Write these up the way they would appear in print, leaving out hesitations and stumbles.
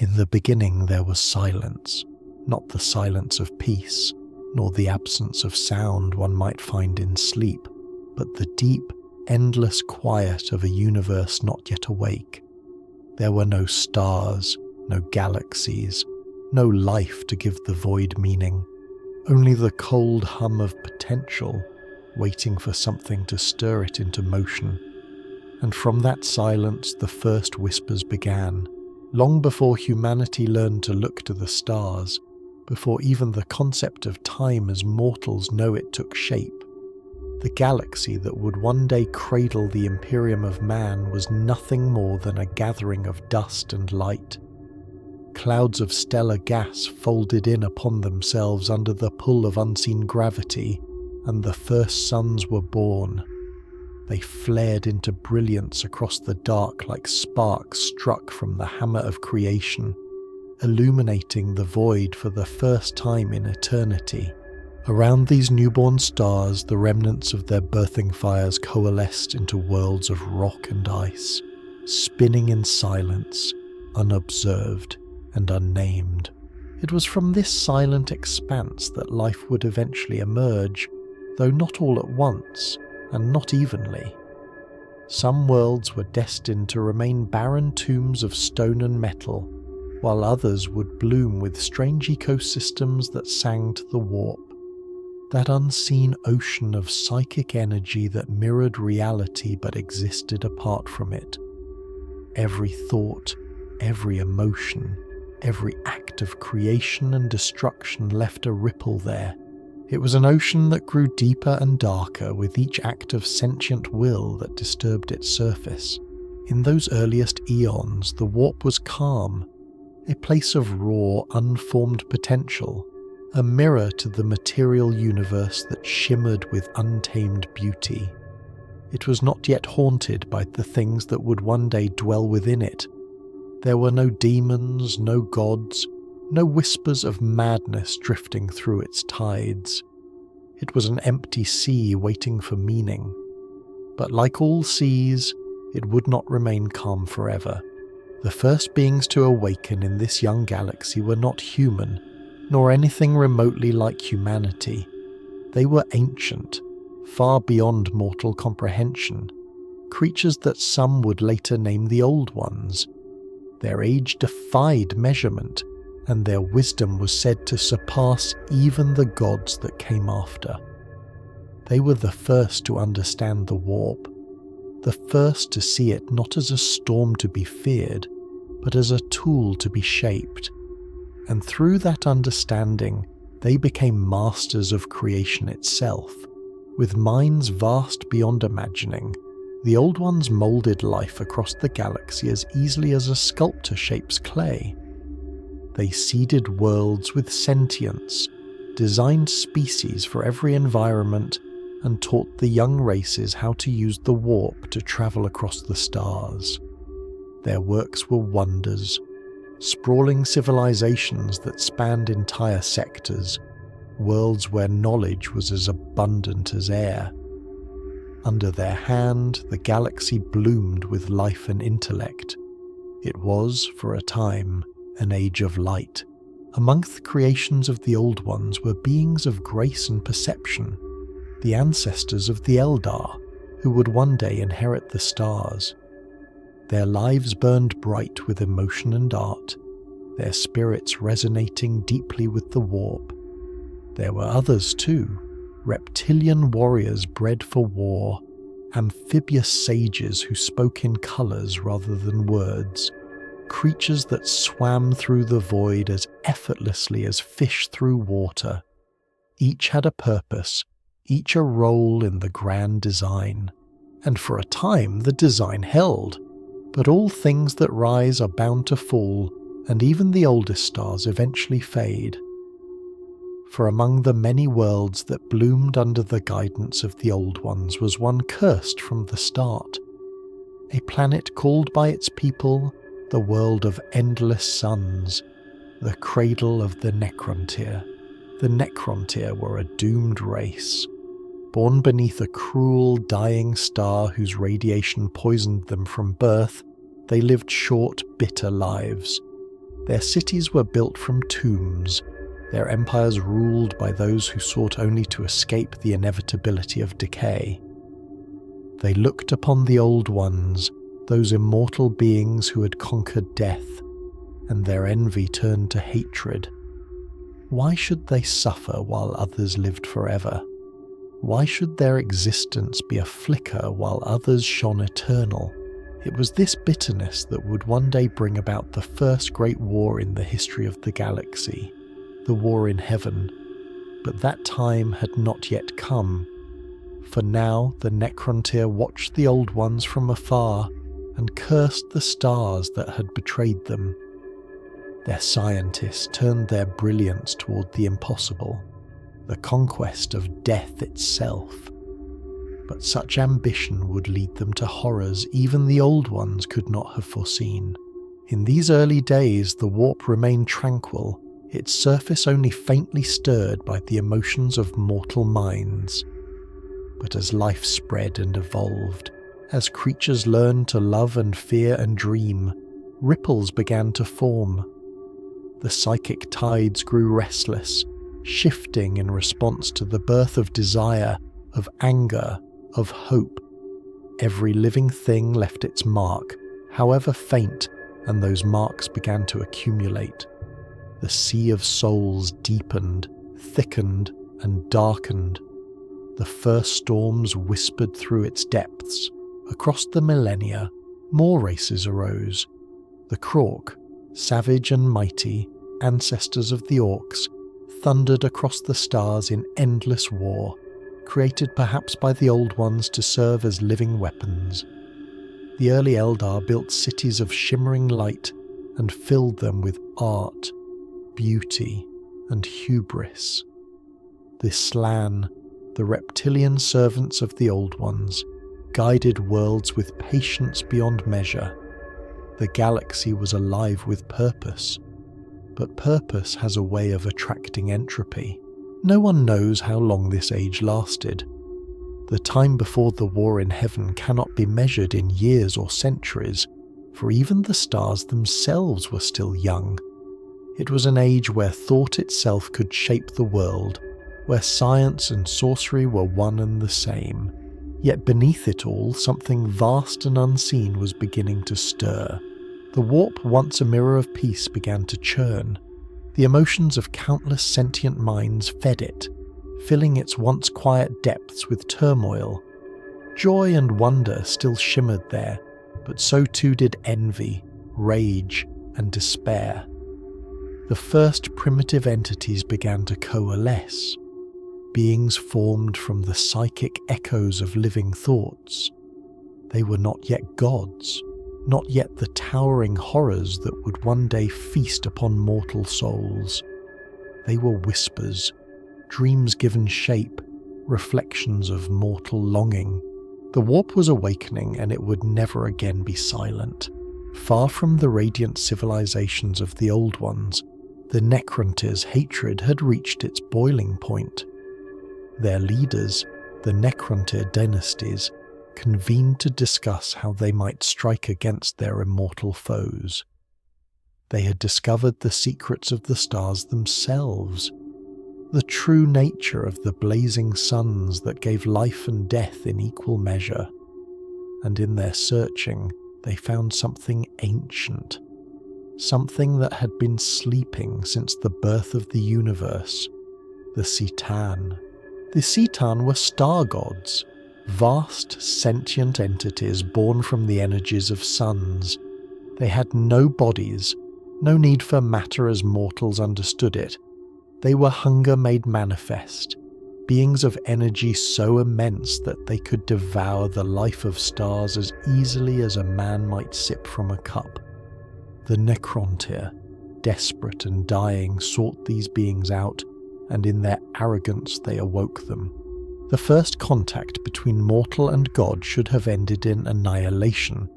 In the beginning there was silence, not the silence of peace, nor the absence of sound one might find in sleep, but the deep, endless quiet of a universe not yet awake. There were no stars, no galaxies, no life to give the void meaning, only the cold hum of potential, waiting for something to stir it into motion. And from that silence the first whispers began, long before humanity learned to look to the stars, before even the concept of time as mortals know it took shape. The galaxy that would one day cradle the Imperium of man was nothing more than a gathering of dust and light. Clouds of stellar gas folded in upon themselves under the pull of unseen gravity, and the first suns were born. They flared into brilliance across the dark like sparks struck from the hammer of creation, illuminating the void for the first time in eternity. Around these newborn stars, the remnants of their birthing fires coalesced into worlds of rock and ice, spinning in silence, unobserved and unnamed. It was from this silent expanse that life would eventually emerge, though not all at once, and not evenly. Some worlds were destined to remain barren tombs of stone and metal, while others would bloom with strange ecosystems that sang to the warp, that unseen ocean of psychic energy that mirrored reality but existed apart from it. Every thought, every emotion, every act of creation and destruction left a ripple there. It was an ocean that grew deeper and darker with each act of sentient will that disturbed its surface. In those earliest eons, the warp was calm, a place of raw, unformed potential, a mirror to the material universe that shimmered with untamed beauty. It was not yet haunted by the things that would one day dwell within it. There were no demons, no gods, no whispers of madness drifting through its tides. It was an empty sea waiting for meaning. But like all seas, it would not remain calm forever. The first beings to awaken in this young galaxy were not human, nor anything remotely like humanity. They were ancient, far beyond mortal comprehension, creatures that some would later name the Old Ones. Their age defied measurement, and their wisdom was said to surpass even the gods that came after. They were the first to understand the warp, the first to see it not as a storm to be feared, but as a tool to be shaped. And through that understanding, they became masters of creation itself. With minds vast beyond imagining, the Old Ones moulded life across the galaxy as easily as a sculptor shapes clay. They seeded worlds with sentience, designed species for every environment, and taught the young races how to use the warp to travel across the stars. Their works were wonders, sprawling civilizations that spanned entire sectors, worlds where knowledge was as abundant as air. Under their hand, the galaxy bloomed with life and intellect. It was, for a time, an age of light. Amongst the creations of the Old Ones were beings of grace and perception, the ancestors of the Eldar, who would one day inherit the stars. Their lives burned bright with emotion and art, their spirits resonating deeply with the warp. There were others too, reptilian warriors bred for war, amphibious sages who spoke in colours rather than words, creatures that swam through the void as effortlessly as fish through water. Each had a purpose, each a role in the grand design, and for a time the design held. But all things that rise are bound to fall, and even the oldest stars eventually fade. For among the many worlds that bloomed under the guidance of the Old Ones was one cursed from the start, a planet called by its people the world of endless suns, the cradle of the Necrontyr. The Necrontyr were a doomed race, born beneath a cruel, dying star whose radiation poisoned them from birth. They lived short, bitter lives. Their cities were built from tombs, their empires ruled by those who sought only to escape the inevitability of decay. They looked upon the Old Ones, those immortal beings who had conquered death, and their envy turned to hatred. Why should they suffer while others lived forever? Why should their existence be a flicker while others shone eternal? It was this bitterness that would one day bring about the first great war in the history of the galaxy, the war in heaven. But that time had not yet come. For now the Necrontyr watched the Old Ones from afar and cursed the stars that had betrayed them. Their scientists turned their brilliance toward the impossible, the conquest of death itself. But such ambition would lead them to horrors even the Old Ones could not have foreseen. In these early days the warp remained tranquil, its surface only faintly stirred by the emotions of mortal minds. But as life spread and evolved, as creatures learned to love and fear and dream, ripples began to form. The psychic tides grew restless, shifting in response to the birth of desire, of anger, of hope. Every living thing left its mark, however faint, and those marks began to accumulate. The sea of souls deepened, thickened, and darkened. The first storms whispered through its depths. Across the millennia, more races arose. The Krork, savage and mighty, ancestors of the Orcs, thundered across the stars in endless war, created perhaps by the Old Ones to serve as living weapons. The early Eldar built cities of shimmering light and filled them with art, beauty, and hubris. The Slann, the reptilian servants of the Old Ones, guided worlds with patience beyond measure. The galaxy was alive with purpose, but purpose has a way of attracting entropy. No one knows how long this age lasted. The time before the war in heaven cannot be measured in years or centuries, for even the stars themselves were still young. It was an age where thought itself could shape the world, where science and sorcery were one and the same. Yet beneath it all, something vast and unseen was beginning to stir. The warp, once a mirror of peace, began to churn. The emotions of countless sentient minds fed it, filling its once quiet depths with turmoil. Joy and wonder still shimmered there, but so too did envy, rage, and despair. The first primitive entities began to coalesce, beings formed from the psychic echoes of living thoughts. They were not yet gods, not yet the towering horrors that would one day feast upon mortal souls. They were whispers, dreams given shape, reflections of mortal longing. The warp was awakening, and it would never again be silent. Far from the radiant civilizations of the Old Ones, the Necrontyr's hatred had reached its boiling point. Their leaders, the Necrontyr dynasties, convened to discuss how they might strike against their immortal foes. They had discovered the secrets of the stars themselves, the true nature of the blazing suns that gave life and death in equal measure, and in their searching they found something ancient, something that had been sleeping since the birth of the universe, the Citan. The Citan were star gods, vast sentient entities born from the energies of suns. They had no bodies, no need for matter as mortals understood it. They were hunger made manifest, beings of energy so immense that they could devour the life of stars as easily as a man might sip from a cup. The Necrontyr, desperate and dying, sought these beings out, and in their arrogance they awoke them. The first contact between mortal and god should have ended in annihilation.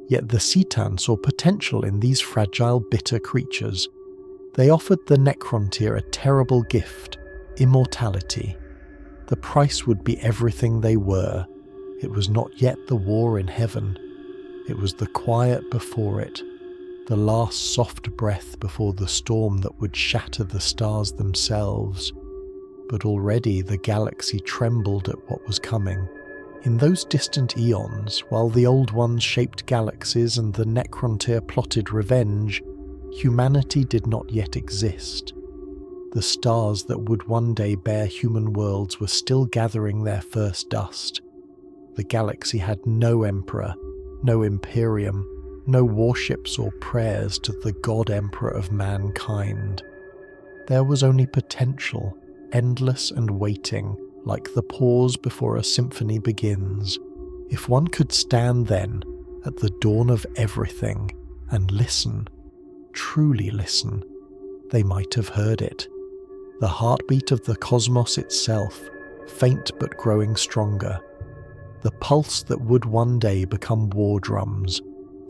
Yet the Citan saw potential in these fragile, bitter creatures. They offered the Necrontyr a terrible gift, immortality. The price would be everything they were. It was not yet the war in heaven. It was the quiet before it, the last soft breath before the storm that would shatter the stars themselves. But already the galaxy trembled at what was coming. In those distant eons, while the Old Ones shaped galaxies and the Necrontyr plotted revenge, humanity did not yet exist. The stars that would one day bear human worlds were still gathering their first dust. The galaxy had no emperor, no Imperium, no warships or prayers to the God Emperor of mankind. There was only potential, endless and waiting, like the pause before a symphony begins. If one could stand then, at the dawn of everything, and listen, truly listen, they might have heard it. The heartbeat of the cosmos itself, faint but growing stronger. The pulse that would one day become war drums,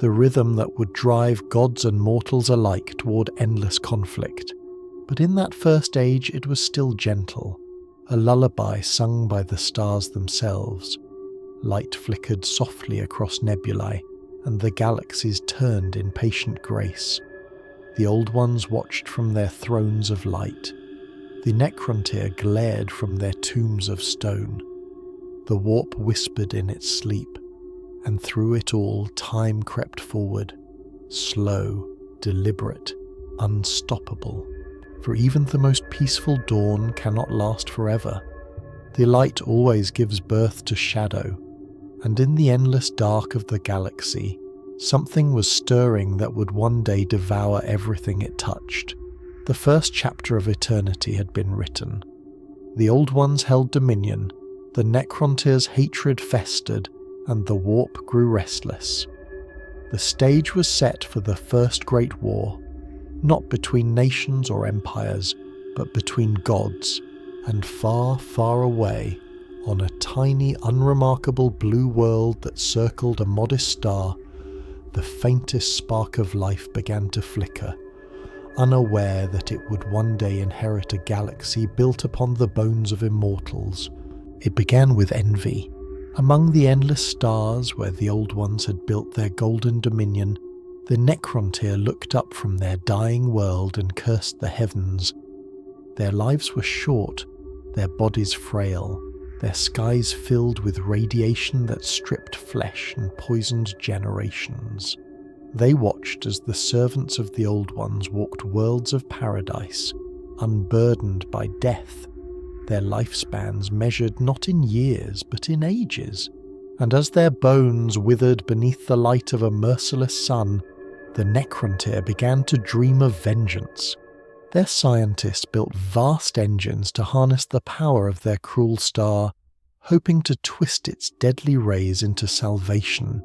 the rhythm that would drive gods and mortals alike toward endless conflict. But in that first age it was still gentle, a lullaby sung by the stars themselves. Light flickered softly across nebulae, and the galaxies turned in patient grace. The Old Ones watched from their thrones of light. The Necrontyr glared from their tombs of stone. The warp whispered in its sleep, and through it all time crept forward, slow, deliberate, unstoppable. For even the most peaceful dawn cannot last forever. The light always gives birth to shadow, and in the endless dark of the galaxy, something was stirring that would one day devour everything it touched. The first chapter of eternity had been written. The Old Ones held dominion, the Necrontyr's hatred festered, and the warp grew restless. The stage was set for the first great war, not between nations or empires, but between gods, and far, far away, on a tiny, unremarkable blue world that circled a modest star, the faintest spark of life began to flicker, unaware that it would one day inherit a galaxy built upon the bones of immortals. It began with envy. Among the endless stars where the Old Ones had built their golden dominion, the Necrontyr looked up from their dying world and cursed the heavens. Their lives were short, their bodies frail, their skies filled with radiation that stripped flesh and poisoned generations. They watched as the servants of the Old Ones walked worlds of paradise, unburdened by death, their lifespans measured not in years but in ages, and as their bones withered beneath the light of a merciless sun, the Necrontyr began to dream of vengeance. Their scientists built vast engines to harness the power of their cruel star, hoping to twist its deadly rays into salvation.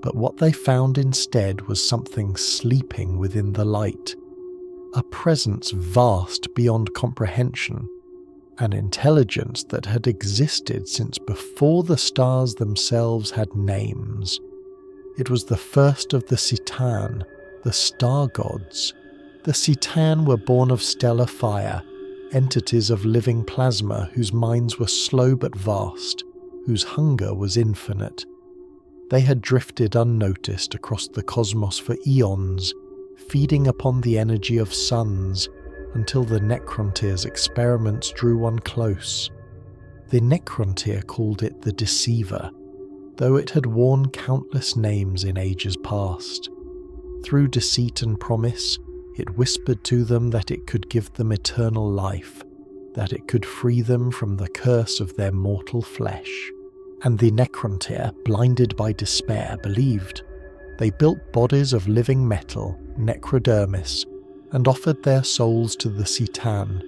But what they found instead was something sleeping within the light, a presence vast beyond comprehension, an intelligence that had existed since before the stars themselves had names. It was the first of the Citan, the star gods. The Citan were born of stellar fire, entities of living plasma whose minds were slow but vast, whose hunger was infinite. They had drifted unnoticed across the cosmos for eons, feeding upon the energy of suns, until the Necrontyr's experiments drew one close. The Necrontyr called it the Deceiver, though it had worn countless names in ages past. Through deceit and promise, it whispered to them that it could give them eternal life, that it could free them from the curse of their mortal flesh. And the Necrontyr, blinded by despair, believed. They built bodies of living metal, necrodermis, and offered their souls to the Citan,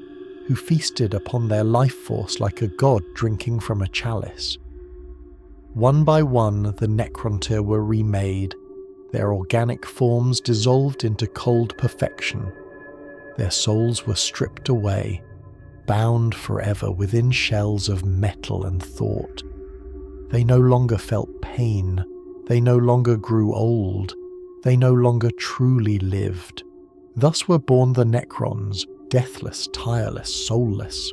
who feasted upon their life force like a god drinking from a chalice. One by one, the Necrontyr were remade, their organic forms dissolved into cold perfection. Their souls were stripped away, bound forever within shells of metal and thought. They no longer felt pain, they no longer grew old, they no longer truly lived. Thus were born the Necrons, deathless, tireless, soulless.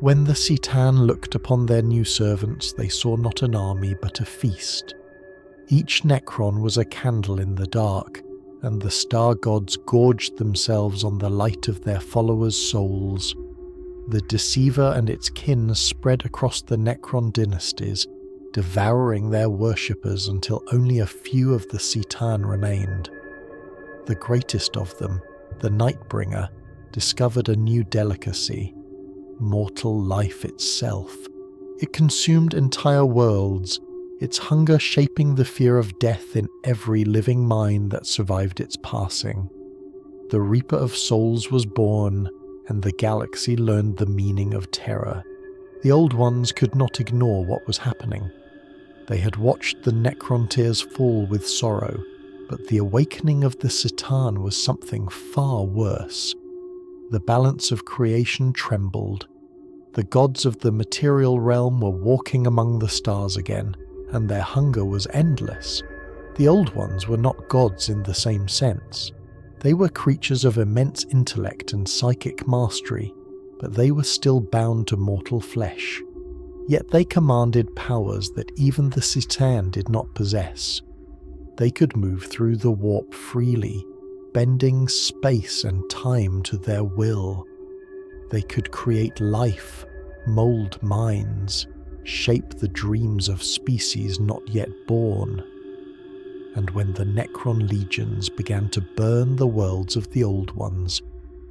When the Citan looked upon their new servants, they saw not an army but a feast. Each Necron was a candle in the dark, and the star gods gorged themselves on the light of their followers' souls. The deceiver and its kin spread across the Necron dynasties, devouring their worshippers until only a few of the Citan remained. The greatest of them, the Nightbringer, discovered a new delicacy: mortal life itself. It consumed entire worlds, its hunger shaping the fear of death in every living mind that survived its passing. The Reaper of Souls was born, and the galaxy learned the meaning of terror. The Old Ones could not ignore what was happening. They had watched the Necrontyrs fall with sorrow, but the awakening of the Citan was something far worse. The balance of creation trembled. The gods of the material realm were walking among the stars again, and their hunger was endless. The Old Ones were not gods in the same sense. They were creatures of immense intellect and psychic mastery, but they were still bound to mortal flesh. Yet they commanded powers that even the Citan did not possess. They could move through the warp freely, bending space and time to their will. They could create life, mold minds, shape the dreams of species not yet born. And when the Necron legions began to burn the worlds of the Old Ones,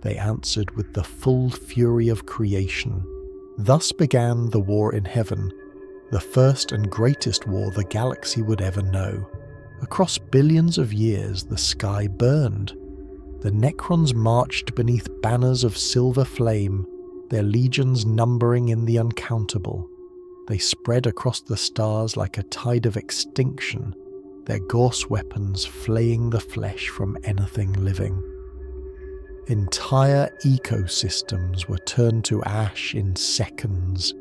they answered with the full fury of creation. Thus began the war in heaven, the first and greatest war the galaxy would ever know. Across billions of years, the sky burned. The Necrons marched beneath banners of silver flame, their legions numbering in the uncountable. They spread across the stars like a tide of extinction, their gorse weapons flaying the flesh from anything living. Entire ecosystems were turned to ash in seconds.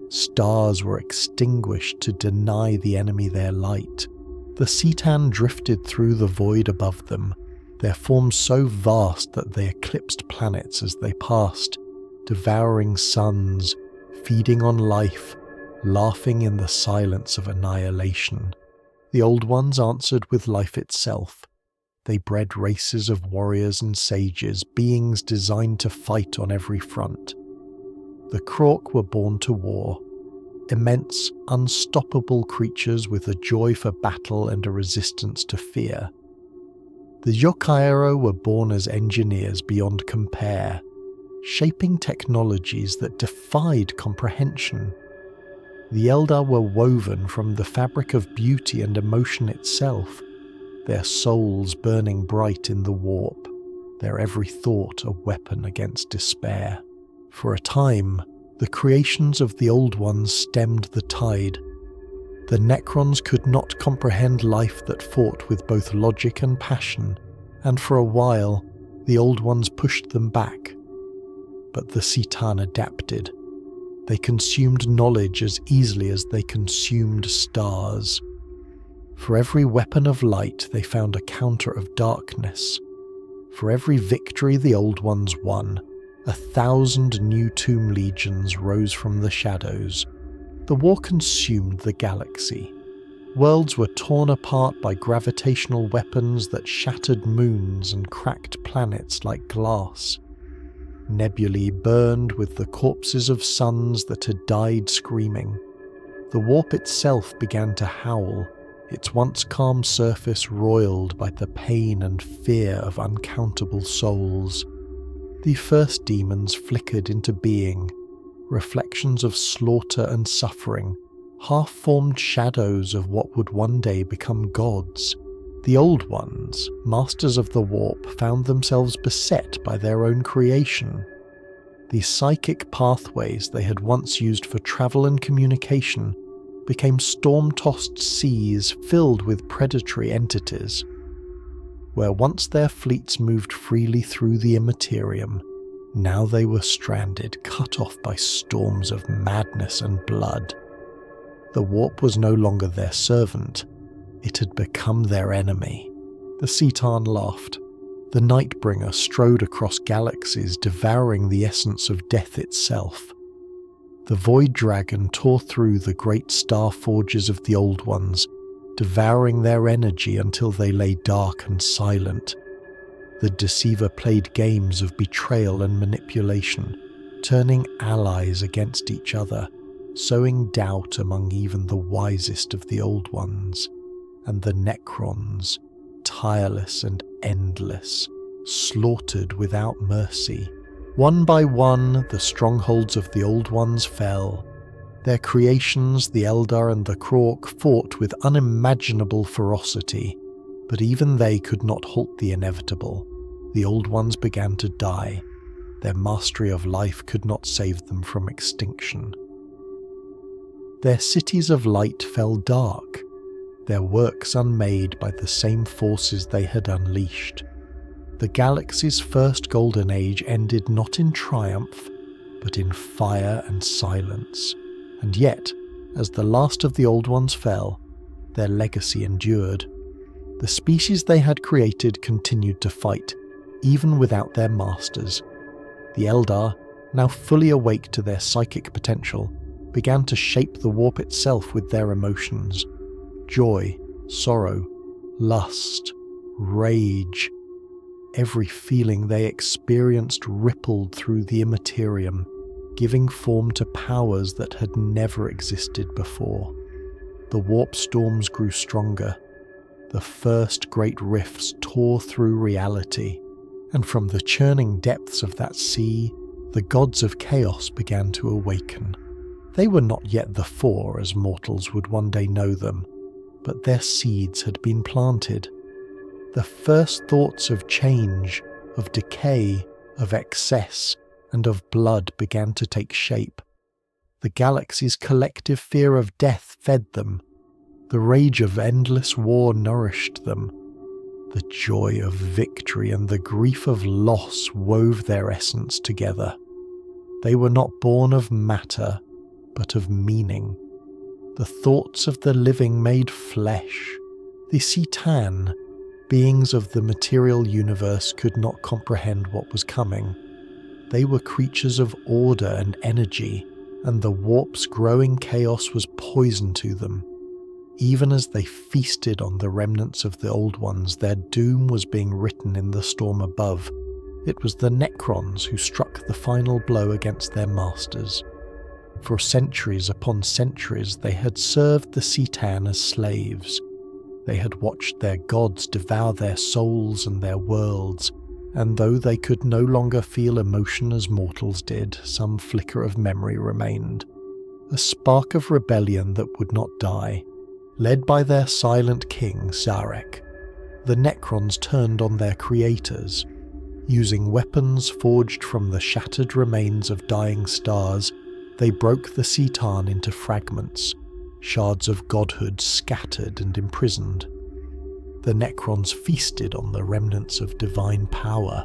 Stars were extinguished to deny the enemy their light. The Citan drifted through the void above them, their forms so vast that they eclipsed planets as they passed, devouring suns, feeding on life, laughing in the silence of annihilation. The Old Ones answered with life itself. They bred races of warriors and sages, beings designed to fight on every front. The Krork were born to war, immense, unstoppable creatures with a joy for battle and a resistance to fear. The Yokaiero were born as engineers beyond compare, shaping technologies that defied comprehension. The Eldar were woven from the fabric of beauty and emotion itself, their souls burning bright in the warp, their every thought a weapon against despair. For a time, the creations of the Old Ones stemmed the tide. The Necrons could not comprehend life that fought with both logic and passion, and for a while, the Old Ones pushed them back. But the Citan adapted. They consumed knowledge as easily as they consumed stars. For every weapon of light, they found a counter of darkness. For every victory the Old Ones won, 1,000 new tomb legions rose from the shadows. The war consumed the galaxy. Worlds were torn apart by gravitational weapons that shattered moons and cracked planets like glass. Nebulae burned with the corpses of suns that had died screaming. The warp itself began to howl, its once calm surface roiled by the pain and fear of uncountable souls. The first demons flickered into being, reflections of slaughter and suffering, half-formed shadows of what would one day become gods. The Old Ones, masters of the warp, found themselves beset by their own creation. The psychic pathways they had once used for travel and communication became storm-tossed seas filled with predatory entities. Where once their fleets moved freely through the Immersive, now they were stranded, cut off by storms of madness and blood. The warp was no longer their servant. It had become their enemy. The Citan laughed. The Nightbringer strode across galaxies, devouring the essence of death itself. The Void Dragon tore through the great star forges of the Old Ones, devouring their energy until they lay dark and silent. The deceiver played games of betrayal and manipulation, turning allies against each other, sowing doubt among even the wisest of the Old Ones. And the Necrons, tireless and endless, slaughtered without mercy. One by one, the strongholds of the Old Ones fell. Their creations, the Eldar and the Krork, fought with unimaginable ferocity, but even they could not halt the inevitable. The Old Ones began to die. Their mastery of life could not save them from extinction. Their cities of light fell dark, their works unmade by the same forces they had unleashed. The galaxy's first golden age ended not in triumph, but in fire and silence. And yet, as the last of the Old Ones fell, their legacy endured. The species they had created continued to fight, even without their masters. The Eldar, now fully awake to their psychic potential, began to shape the warp itself with their emotions. Joy, sorrow, lust, rage. Every feeling they experienced rippled through the Immersive, giving form to powers that had never existed before. The warp storms grew stronger. The first great rifts tore through reality, and from the churning depths of that sea, the gods of chaos began to awaken. They were not yet the Four as mortals would one day know them, but their seeds had been planted. The first thoughts of change, of decay, of excess, and of blood began to take shape. The galaxy's collective fear of death fed them. The rage of endless war nourished them. The joy of victory and the grief of loss wove their essence together. They were not born of matter, but of meaning. The thoughts of the living made flesh. The Citan, beings of the material universe, could not comprehend what was coming. They were creatures of order and energy, and the warp's growing chaos was poison to them. Even as they feasted on the remnants of the Old Ones, their doom was being written in the storm above. It was the Necrons who struck the final blow against their masters. For centuries upon centuries they had served the Citan as slaves. They had watched their gods devour their souls and their worlds, and though they could no longer feel emotion as mortals did, some flicker of memory remained. A spark of rebellion that would not die. Led by their silent king, Zarek, the Necrons turned on their creators. Using weapons forged from the shattered remains of dying stars, they broke the Citan into fragments, shards of godhood scattered and imprisoned. The Necrons feasted on the remnants of divine power,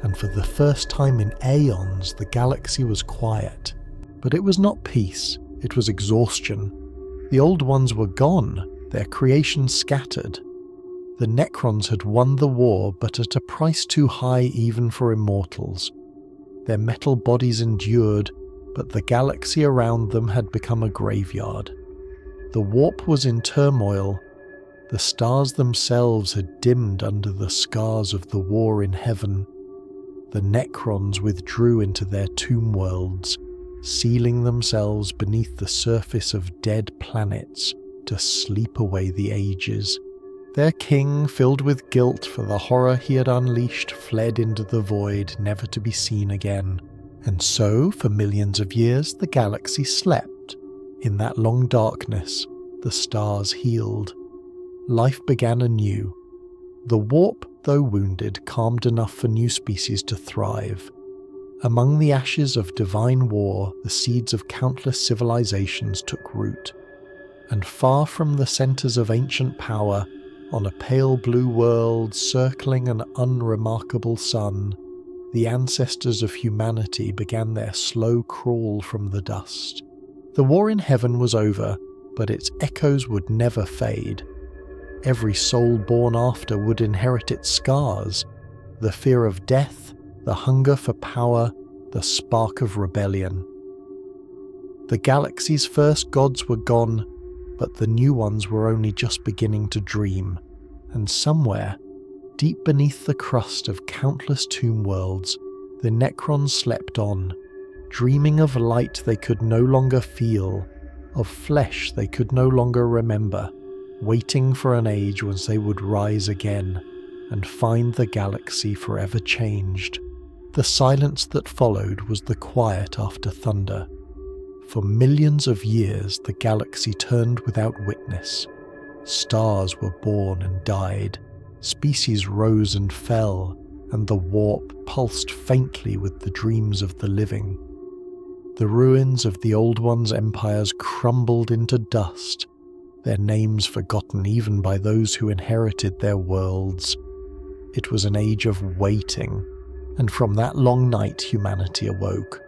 and for the first time in aeons the galaxy was quiet. But it was not peace, it was exhaustion. The Old Ones were gone, their creation scattered. The Necrons had won the war, but at a price too high even for immortals. Their metal bodies endured, but the galaxy around them had become a graveyard. The warp was in turmoil. The stars themselves had dimmed under the scars of the war in heaven. The Necrons withdrew into their tomb worlds, sealing themselves beneath the surface of dead planets to sleep away the ages. Their king, filled with guilt for the horror he had unleashed, fled into the void, never to be seen again. And so, for millions of years, the galaxy slept. In that long darkness, the stars healed. Life began anew. The warp, though wounded, calmed enough for new species to thrive. Among the ashes of divine war, the seeds of countless civilizations took root. And far from the centers of ancient power, on a pale blue world circling an unremarkable sun, the ancestors of humanity began their slow crawl from the dust. The war in heaven was over, but its echoes would never fade. Every soul born after would inherit its scars, the fear of death, the hunger for power, the spark of rebellion. The galaxy's first gods were gone, but the new ones were only just beginning to dream, and somewhere, deep beneath the crust of countless tomb worlds, the Necrons slept on, dreaming of light they could no longer feel, of flesh they could no longer remember, waiting for an age when they would rise again and find the galaxy forever changed. The silence that followed was the quiet after thunder. For millions of years the galaxy turned without witness. Stars were born and died, species rose and fell, and the warp pulsed faintly with the dreams of the living. The ruins of the Old One's empires crumbled into dust, their names forgotten even by those who inherited their worlds. It was an age of waiting, and from that long night humanity awoke.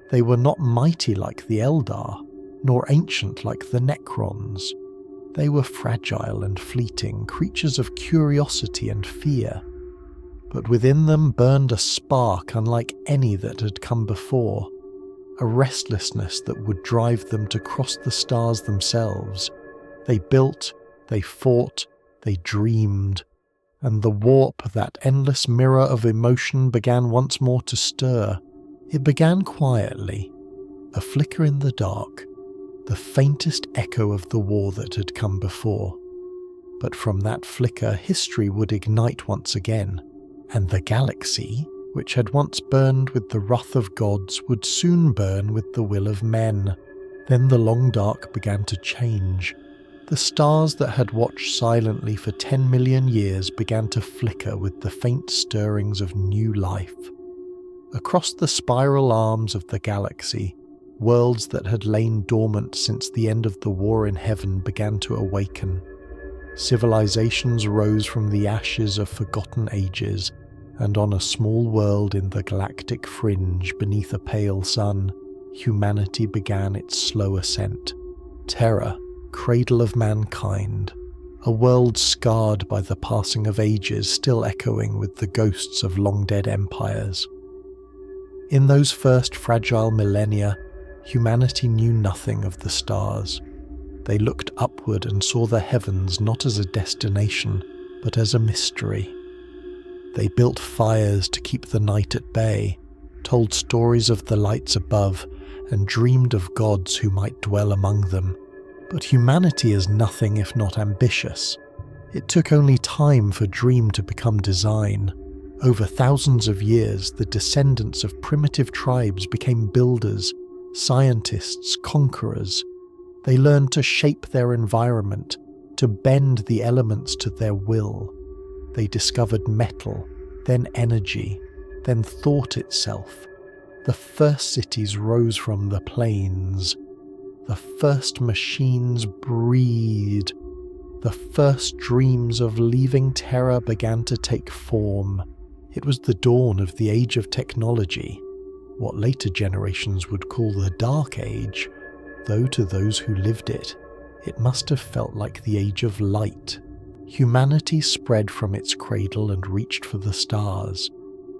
They were not mighty like the Eldar, nor ancient like the Necrons. They were fragile and fleeting, creatures of curiosity and fear. But within them burned a spark unlike any that had come before, a restlessness that would drive them to cross the stars themselves. They built, they fought, they dreamed, and the warp, that endless mirror of emotion, began once more to stir. It began quietly, a flicker in the dark, the faintest echo of the war that had come before. But from that flicker, history would ignite once again, and the galaxy, which had once burned with the wrath of gods, would soon burn with the will of men. Then the long dark began to change. The stars that had watched silently for 10 million years began to flicker with the faint stirrings of new life. Across the spiral arms of the galaxy, worlds that had lain dormant since the end of the war in heaven began to awaken. Civilizations rose from the ashes of forgotten ages, and on a small world in the galactic fringe beneath a pale sun, humanity began its slow ascent. Terra, cradle of mankind, a world scarred by the passing of ages, still echoing with the ghosts of long-dead empires. In those first fragile millennia, humanity knew nothing of the stars. They looked upward and saw the heavens not as a destination, but as a mystery. They built fires to keep the night at bay, told stories of the lights above, and dreamed of gods who might dwell among them. But humanity is nothing if not ambitious. It took only time for dream to become design. Over thousands of years, the descendants of primitive tribes became builders, scientists, conquerors. They learned to shape their environment, to bend the elements to their will. They discovered metal, then energy, then thought itself. The first cities rose from the plains. The first machines breathed. The first dreams of leaving Terra began to take form. It was the dawn of the age of technology, what later generations would call the Dark Age, though to those who lived it, it must have felt like the age of light. Humanity spread from its cradle and reached for the stars.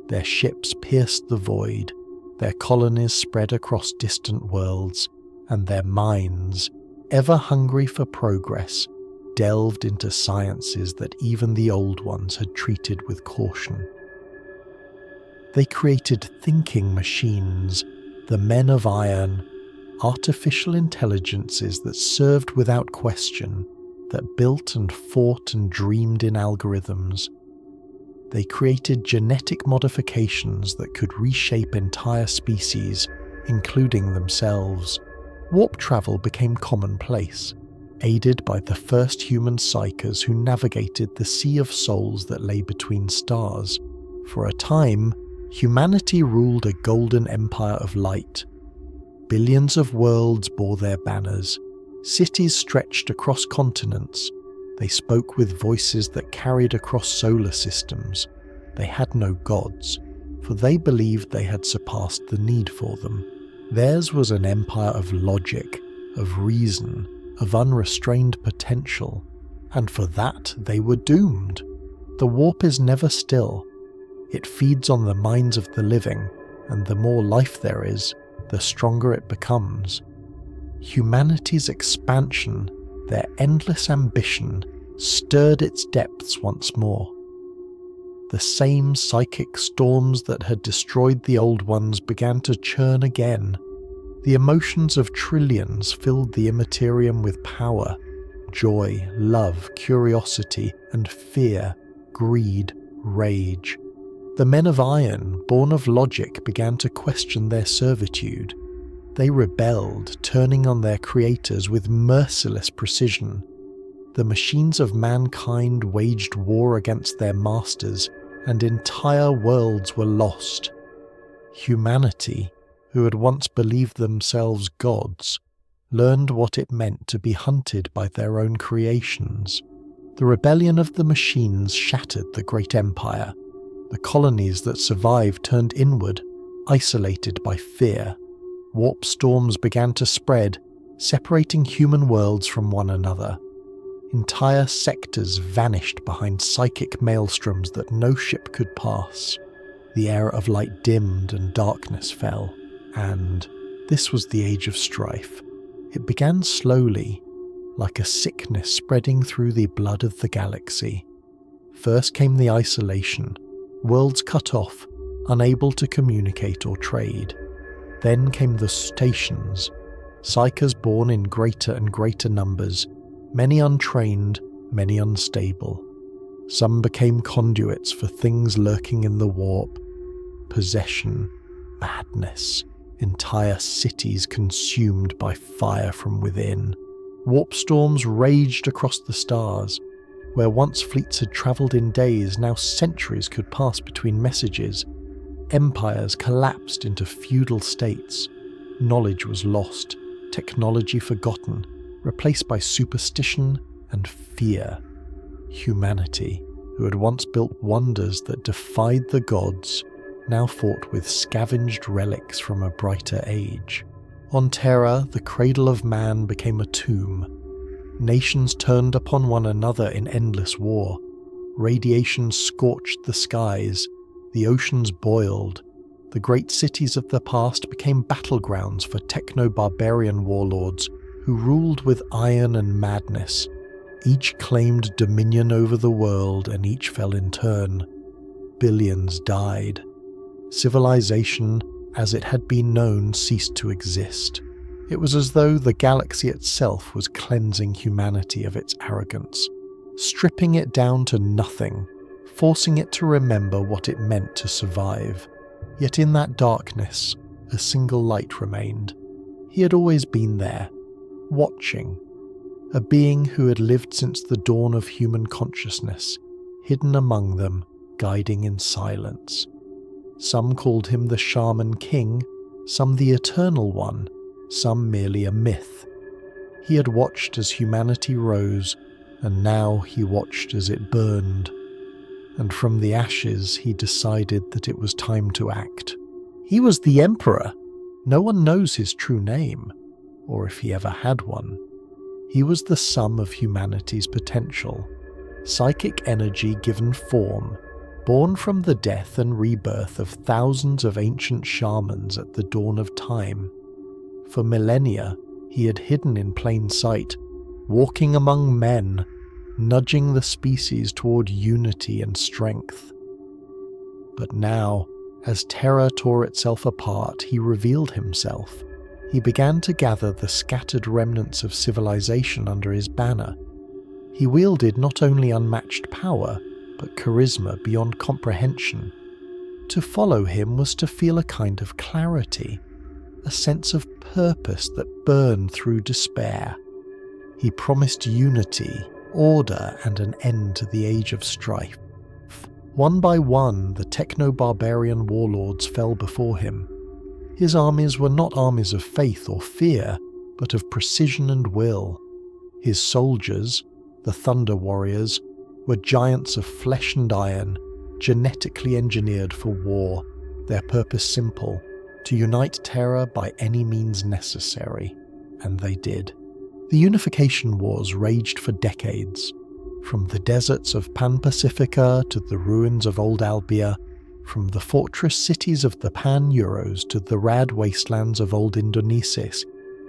Their ships pierced the void, their colonies spread across distant worlds, and their minds, ever hungry for progress, delved into sciences that even the Old Ones had treated with caution. They created thinking machines, the men of iron, artificial intelligences that served without question, that built and fought and dreamed in algorithms. They created genetic modifications that could reshape entire species, including themselves. Warp travel became commonplace, aided by the first human psychers who navigated the sea of souls that lay between stars. For a time, humanity ruled a golden empire of light. Billions of worlds bore their banners. Cities stretched across continents. They spoke with voices that carried across solar systems. They had no gods, for they believed they had surpassed the need for them. Theirs was an empire of logic, of reason, of unrestrained potential, and for that they were doomed. The warp is never still. It feeds on the minds of the living, and the more life there is, the stronger it becomes. Humanity's expansion, their endless ambition stirred its depths once more. The same psychic storms that had destroyed the old ones began to churn again. The emotions of trillions filled the Immersive with power, joy, love, curiosity, and fear, greed, rage. The men of iron, born of logic, began to question their servitude. They rebelled, turning on their creators with merciless precision. The machines of mankind waged war against their masters, and entire worlds were lost. Humanity, who had once believed themselves gods, learned what it meant to be hunted by their own creations. The rebellion of the machines shattered the great empire. The colonies that survived turned inward, isolated by fear. Warp storms began to spread, separating human worlds from one another. Entire sectors vanished behind psychic maelstroms that no ship could pass. The era of light dimmed and darkness fell, and this was the age of strife. It began slowly, like a sickness spreading through the blood of the galaxy. First came the isolation, worlds cut off, unable to communicate or trade. Then came the stations, psychers born in greater and greater numbers, many untrained, many unstable. Some became conduits for things lurking in the warp. Possession, madness, entire cities consumed by fire from within. Warp storms raged across the stars. Where once fleets had travelled in days, now centuries could pass between messages. Empires collapsed into feudal states. Knowledge was lost, technology forgotten, replaced by superstition and fear. Humanity, who had once built wonders that defied the gods, now fought with scavenged relics from a brighter age. On Terra, the cradle of man became a tomb. Nations turned upon one another in endless war. Radiation scorched the skies. The oceans boiled. The great cities of the past became battlegrounds for techno-barbarian warlords who ruled with iron and madness. Each claimed dominion over the world, and each fell in turn. Billions died. Civilization, as it had been known, ceased to exist. It was as though the galaxy itself was cleansing humanity of its arrogance, stripping it down to nothing, forcing it to remember what it meant to survive. Yet in that darkness, a single light remained. He had always been there, watching, a being who had lived since the dawn of human consciousness, hidden among them, guiding in silence. Some called him the Shaman King, some the Eternal One, some merely a myth. He had watched as humanity rose, and now he watched as it burned. And from the ashes he decided that it was time to act. He was the Emperor. No one knows his true name, or if he ever had one. He was the sum of humanity's potential, psychic energy given form, born from the death and rebirth of thousands of ancient shamans at the dawn of time. For millennia, he had hidden in plain sight, walking among men, nudging the species toward unity and strength. But now, as Terra tore itself apart, he revealed himself. He began to gather the scattered remnants of civilization under his banner. He wielded not only unmatched power, but charisma beyond comprehension. To follow him was to feel a kind of clarity, a sense of purpose that burned through despair. He promised unity, order, and an end to the age of strife. One by one, the techno-barbarian warlords fell before him. His armies were not armies of faith or fear, but of precision and will. His soldiers, the Thunder Warriors, were giants of flesh and iron, genetically engineered for war, their purpose simple: to unite Terra by any means necessary. And they did. The Unification Wars raged for decades. From the deserts of Pan-Pacifica to the ruins of Old Albia, from the fortress cities of the Pan-Euros to the rad wastelands of Old Indonesis,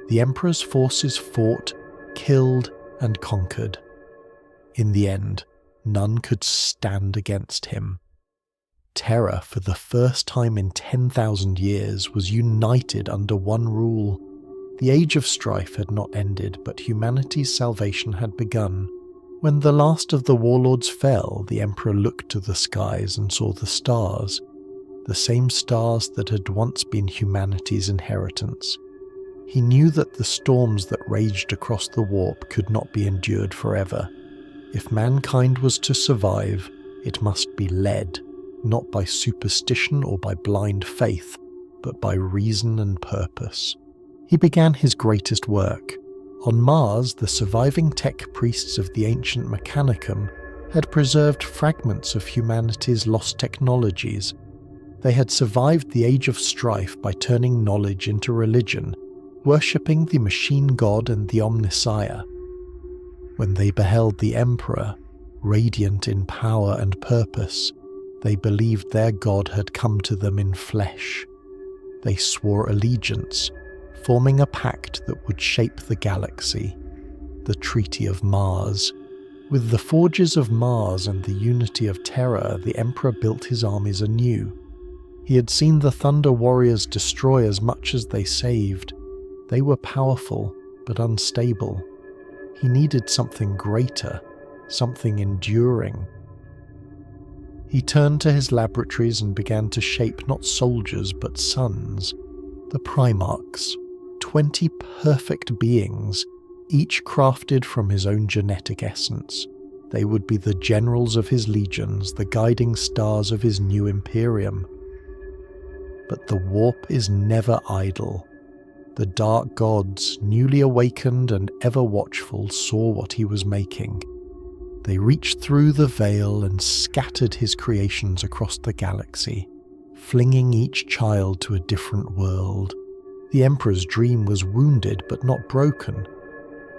the Emperor's forces fought, killed, and conquered. In the end, none could stand against him. Terra, for the first time in 10,000 years, was united under one rule. The Age of Strife had not ended, but humanity's salvation had begun. When the last of the warlords fell, the Emperor looked to the skies and saw the stars, the same stars that had once been humanity's inheritance. He knew that the storms that raged across the warp could not be endured forever. If mankind was to survive, it must be led, not by superstition or by blind faith, but by reason and purpose. He began his greatest work. On Mars, the surviving tech priests of the ancient Mechanicum had preserved fragments of humanity's lost technologies. They had survived the Age of Strife by turning knowledge into religion, worshipping the machine god and the Omnissiah. When they beheld the Emperor, radiant in power and purpose, they believed their god had come to them in flesh. They swore allegiance, forming a pact that would shape the galaxy, the Treaty of Mars. With the forges of Mars and the unity of Terra, the Emperor built his armies anew. He had seen the Thunder Warriors destroy as much as they saved. They were powerful, but unstable. He needed something greater, something enduring. He turned to his laboratories and began to shape not soldiers but sons, the Primarchs, 20 perfect beings, each crafted from his own genetic essence. They would be the generals of his legions, the guiding stars of his new Imperium. But the warp is never idle. The dark gods, newly awakened and ever watchful, saw what he was making. They reached through the veil and scattered his creations across the galaxy, flinging each child to a different world. The Emperor's dream was wounded but not broken.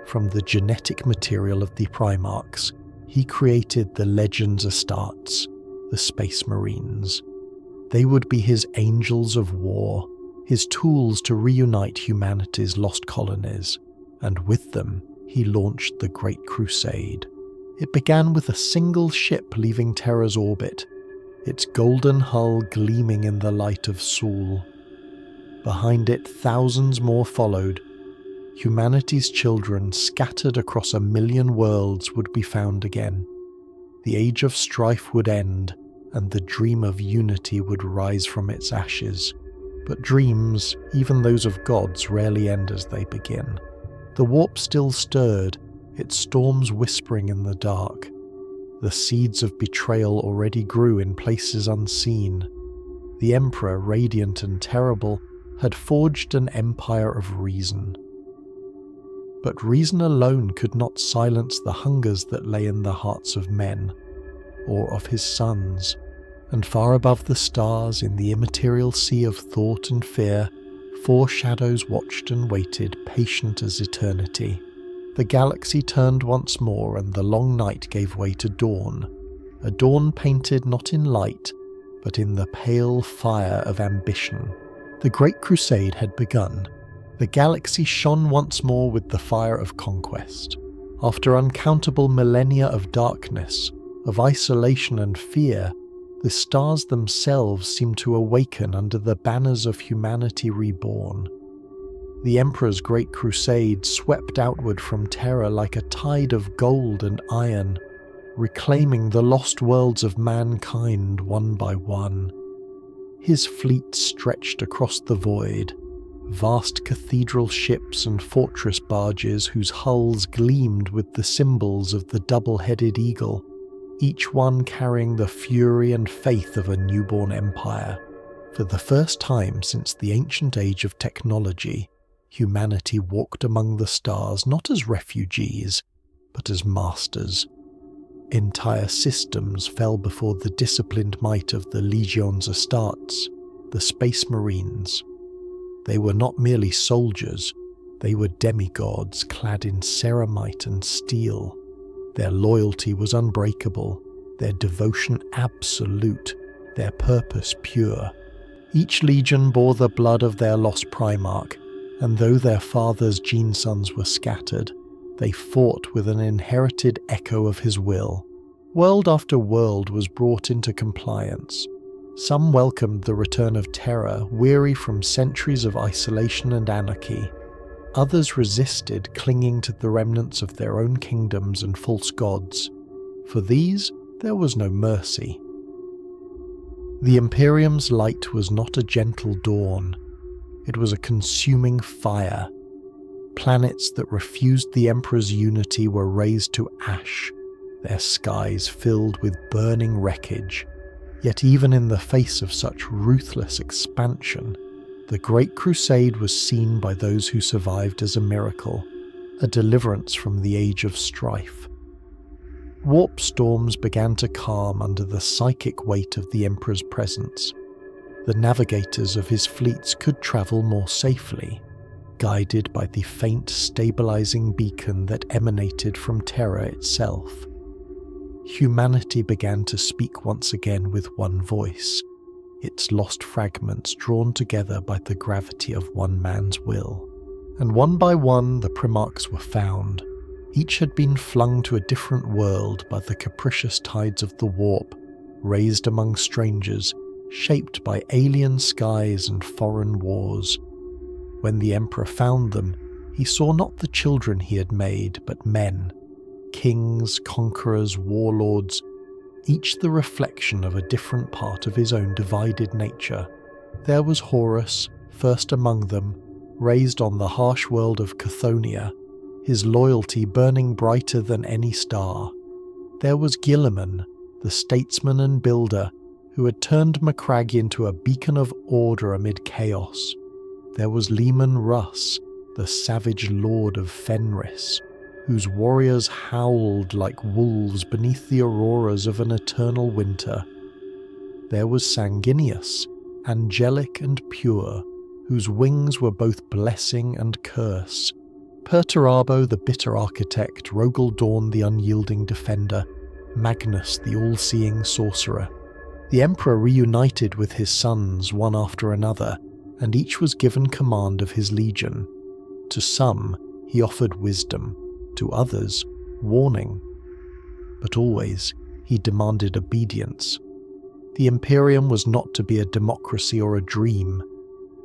From the genetic material of the Primarchs, he created the Legends Astartes, the Space Marines. They would be his angels of war, his tools to reunite humanity's lost colonies, and with them he launched the Great Crusade. It began with a single ship leaving Terra's orbit, its golden hull gleaming in the light of Sol. Behind it, thousands more followed. Humanity's children, scattered across 1,000,000 worlds, would be found again. The Age of Strife would end, and the dream of unity would rise from its ashes. But dreams, even those of gods, rarely end as they begin. The warp still stirred, its storms whispering in the dark. The seeds of betrayal already grew in places unseen. The Emperor, radiant and terrible, had forged an empire of reason. But reason alone could not silence the hungers that lay in the hearts of men, or of his sons. And far above the stars, in the immaterial sea of thought and fear, 4 shadows watched and waited, patient as eternity. The galaxy turned once more, and the long night gave way to dawn, a dawn painted not in light, but in the pale fire of ambition. The Great Crusade had begun. The galaxy shone once more with the fire of conquest. After uncountable millennia of darkness, of isolation and fear, the stars themselves seemed to awaken under the banners of humanity reborn. The Emperor's Great Crusade swept outward from Terra like a tide of gold and iron, reclaiming the lost worlds of mankind one by one. His fleet stretched across the void, vast cathedral ships and fortress barges whose hulls gleamed with the symbols of the double-headed eagle, each one carrying the fury and faith of a newborn empire. For the first time since the ancient age of technology, humanity walked among the stars not as refugees, but as masters. Entire systems fell before the disciplined might of the Legions Astartes, the Space Marines. They were not merely soldiers, they were demigods clad in ceramite and steel. Their loyalty was unbreakable, their devotion absolute, their purpose pure. Each legion bore the blood of their lost Primarch, and though their father's gene sons were scattered, they fought with an inherited echo of his will. World after world was brought into compliance. Some welcomed the return of terror, weary from centuries of isolation and anarchy. Others resisted, clinging to the remnants of their own kingdoms and false gods. For these, there was no mercy. The Imperium's light was not a gentle dawn. It was a consuming fire. Planets that refused the Emperor's unity were razed to ash, their skies filled with burning wreckage. Yet even in the face of such ruthless expansion, the Great Crusade was seen by those who survived as a miracle, a deliverance from the age of strife. Warp storms began to calm under the psychic weight of the Emperor's presence. The navigators of his fleets could travel more safely, guided by the faint stabilizing beacon that emanated from Terra itself. Humanity began to speak once again with one voice, its lost fragments drawn together by the gravity of one man's will. And one by one the Primarchs were found. Each had been flung to a different world by the capricious tides of the warp, raised among strangers, shaped by alien skies and foreign wars. When the Emperor found them, he saw not the children he had made, but men. Kings, conquerors, warlords, each the reflection of a different part of his own divided nature. There was Horus, first among them, raised on the harsh world of Chthoniya, his loyalty burning brighter than any star. There was Guilliman, the statesman and builder, who had turned Macragge into a beacon of order amid chaos. There was Leman Russ, the savage lord of Fenris, whose warriors howled like wolves beneath the auroras of an eternal winter. There was Sanguinius, angelic and pure, whose wings were both blessing and curse. Perturabo, the bitter architect, Rogel Dawn, the unyielding defender, Magnus, the all-seeing sorcerer. The Emperor reunited with his sons one after another, and each was given command of his legion. To some, he offered wisdom, to others, warning. But always, he demanded obedience. The Imperium was not to be a democracy or a dream.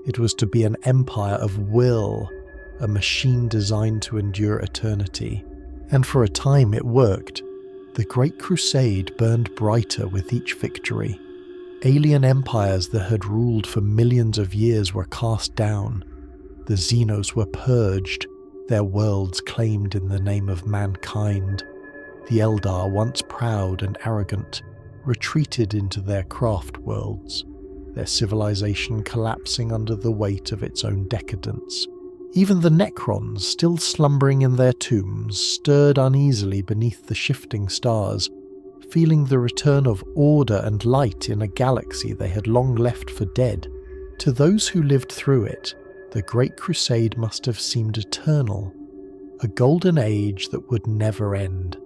It was to be an empire of will, a machine designed to endure eternity. And for a time it worked. The Great Crusade burned brighter with each victory. Alien empires that had ruled for millions of years were cast down. The Xenos were purged, their worlds claimed in the name of mankind. The Eldar, once proud and arrogant, retreated into their craft worlds, their civilization collapsing under the weight of its own decadence. Even the Necrons, still slumbering in their tombs, stirred uneasily beneath the shifting stars, feeling the return of order and light in a galaxy they had long left for dead. To those who lived through it, the Great Crusade must have seemed eternal, a golden age that would never end.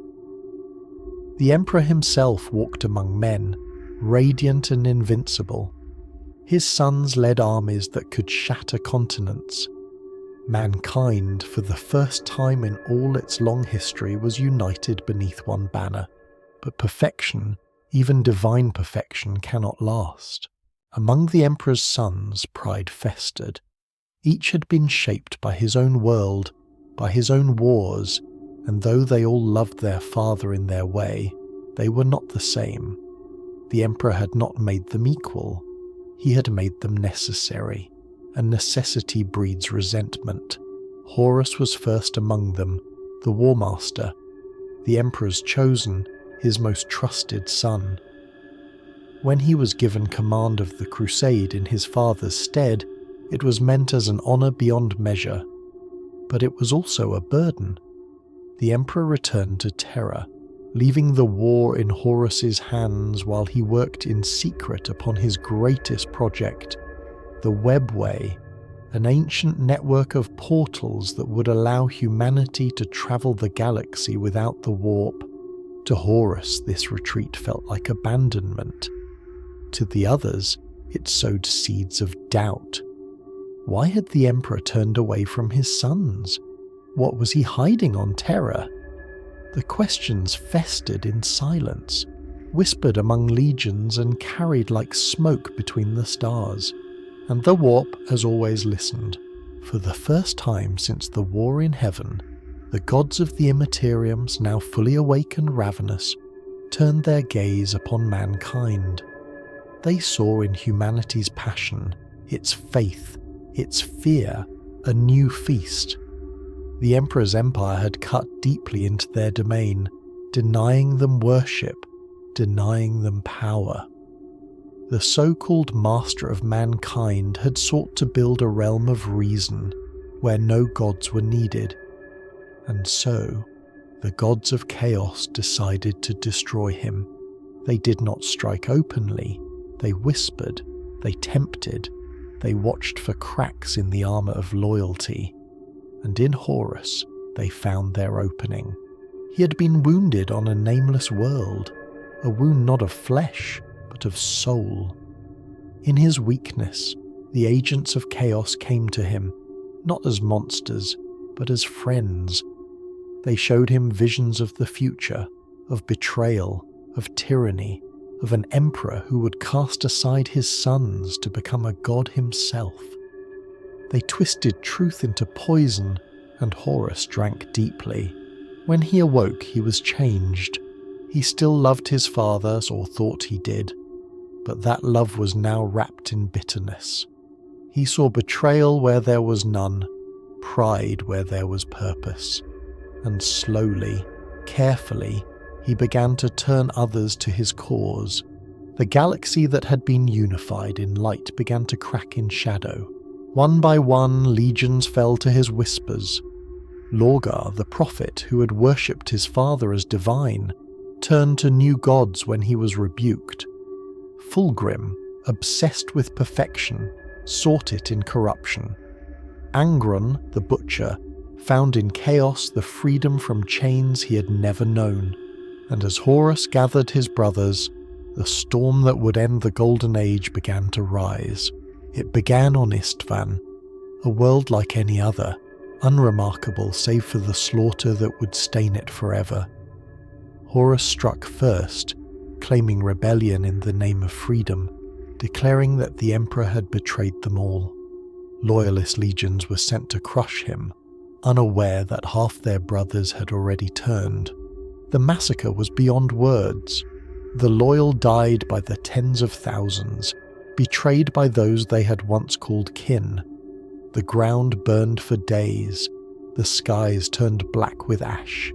The Emperor himself walked among men, radiant and invincible. His sons led armies that could shatter continents. Mankind, for the first time in all its long history, was united beneath one banner. But perfection, even divine perfection, cannot last. Among the Emperor's sons, pride festered. Each had been shaped by his own world, by his own wars, and though they all loved their father in their way, they were not the same. The Emperor had not made them equal. He had made them necessary. And necessity breeds resentment. Horus was first among them, the War Master, the Emperor's chosen, his most trusted son. When he was given command of the crusade in his father's stead, it was meant as an honour beyond measure. But it was also a burden. The Emperor returned to Terra, leaving the war in Horus's hands while he worked in secret upon his greatest project, the Webway, an ancient network of portals that would allow humanity to travel the galaxy without the warp. To Horus, this retreat felt like abandonment. To the others, it sowed seeds of doubt. Why had the Emperor turned away from his sons? What was he hiding on Terra? The questions festered in silence, whispered among legions and carried like smoke between the stars. And the warp, as always, listened. For the first time since the war in heaven, the gods of the Immateriums, now fully awake and ravenous, turned their gaze upon mankind. They saw in humanity's passion, its faith, its fear, a new feast. The Emperor's empire had cut deeply into their domain, denying them worship, denying them power. The so-called master of mankind had sought to build a realm of reason where no gods were needed. And so, the gods of chaos decided to destroy him. They did not strike openly, they whispered, they tempted, they watched for cracks in the armour of loyalty. And in Horus, they found their opening. He had been wounded on a nameless world, a wound not of flesh, but of soul. In his weakness, the agents of chaos came to him, not as monsters, but as friends. They showed him visions of the future, of betrayal, of tyranny, of an emperor who would cast aside his sons to become a god himself. They twisted truth into poison, and Horus drank deeply. When he awoke, he was changed. He still loved his fathers, or thought he did, but that love was now wrapped in bitterness. He saw betrayal where there was none, pride where there was purpose, and slowly, carefully, he began to turn others to his cause. The galaxy that had been unified in light began to crack in shadow. One by one, legions fell to his whispers. Lorgar, the prophet who had worshipped his father as divine, turned to new gods when he was rebuked. Fulgrim, obsessed with perfection, sought it in corruption. Angron, the butcher, found in chaos the freedom from chains he had never known. And as Horus gathered his brothers, the storm that would end the Golden Age began to rise. It began on Istvan, a world like any other, unremarkable save for the slaughter that would stain it forever. Horus struck first, claiming rebellion in the name of freedom, declaring that the Emperor had betrayed them all. Loyalist legions were sent to crush him, unaware that half their brothers had already turned. The massacre was beyond words. The loyal died by the tens of thousands, betrayed by those they had once called kin. The ground burned for days, the skies turned black with ash.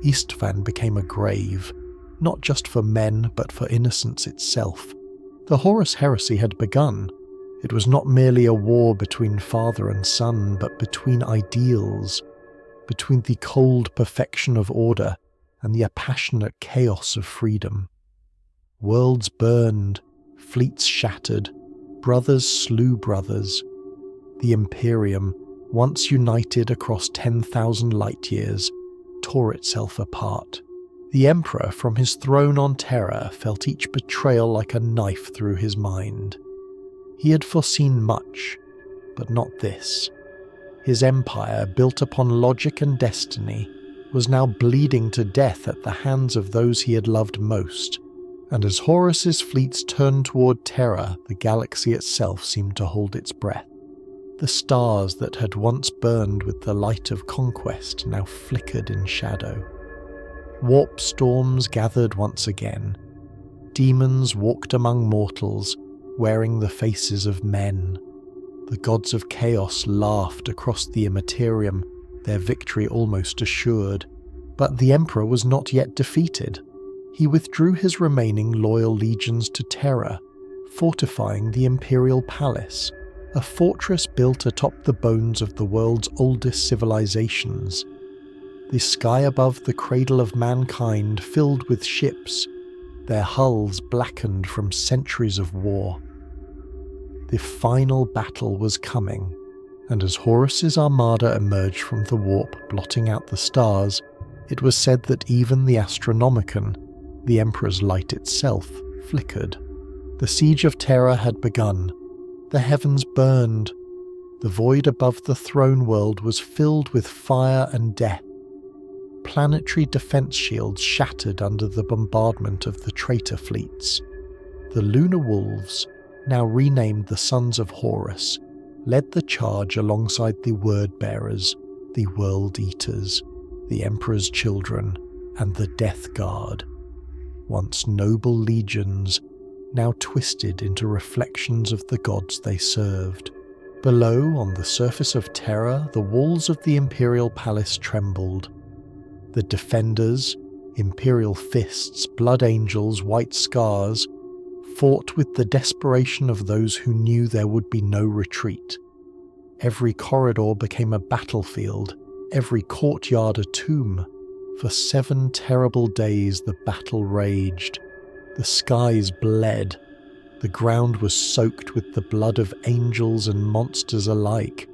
Istvan became a grave, not just for men but for innocence itself. The Horus heresy had begun. It was not merely a war between father and son, but between ideals, between the cold perfection of order and the passionate chaos of freedom. Worlds burned, fleets shattered, brothers slew brothers. The Imperium, once united across 10,000 light-years, tore itself apart. The Emperor from his throne on Terra felt each betrayal like a knife through his mind. He had foreseen much, but not this. His empire, built upon logic and destiny, was now bleeding to death at the hands of those he had loved most, and as Horus's fleets turned toward Terra, the galaxy itself seemed to hold its breath. The stars that had once burned with the light of conquest now flickered in shadow. Warp storms gathered once again. Demons walked among mortals, wearing the faces of men. The gods of chaos laughed across the Immaterium, their victory almost assured. But the Emperor was not yet defeated. He withdrew his remaining loyal legions to Terra, fortifying the Imperial Palace, a fortress built atop the bones of the world's oldest civilizations. The sky above the cradle of mankind filled with ships, their hulls blackened from centuries of war. The final battle was coming, and as Horus's armada emerged from the warp, blotting out the stars, it was said that even the Astronomicon, the Emperor's light itself, flickered. The siege of Terra had begun. The heavens burned. The void above the throne world was filled with fire and death. Planetary defense shields shattered under the bombardment of the traitor fleets. The Lunar Wolves, now renamed the Sons of Horus, led the charge alongside the Word-bearers, the World Eaters, the Emperor's Children, and the Death Guard. Once noble legions, now twisted into reflections of the gods they served. Below, on the surface of Terra, the walls of the Imperial Palace trembled. The defenders, Imperial fists, blood angels, white scars, fought with the desperation of those who knew there would be no retreat. Every corridor became a battlefield, every courtyard a tomb. For 7 terrible days the battle raged. The skies bled. The ground was soaked with the blood of angels and monsters alike.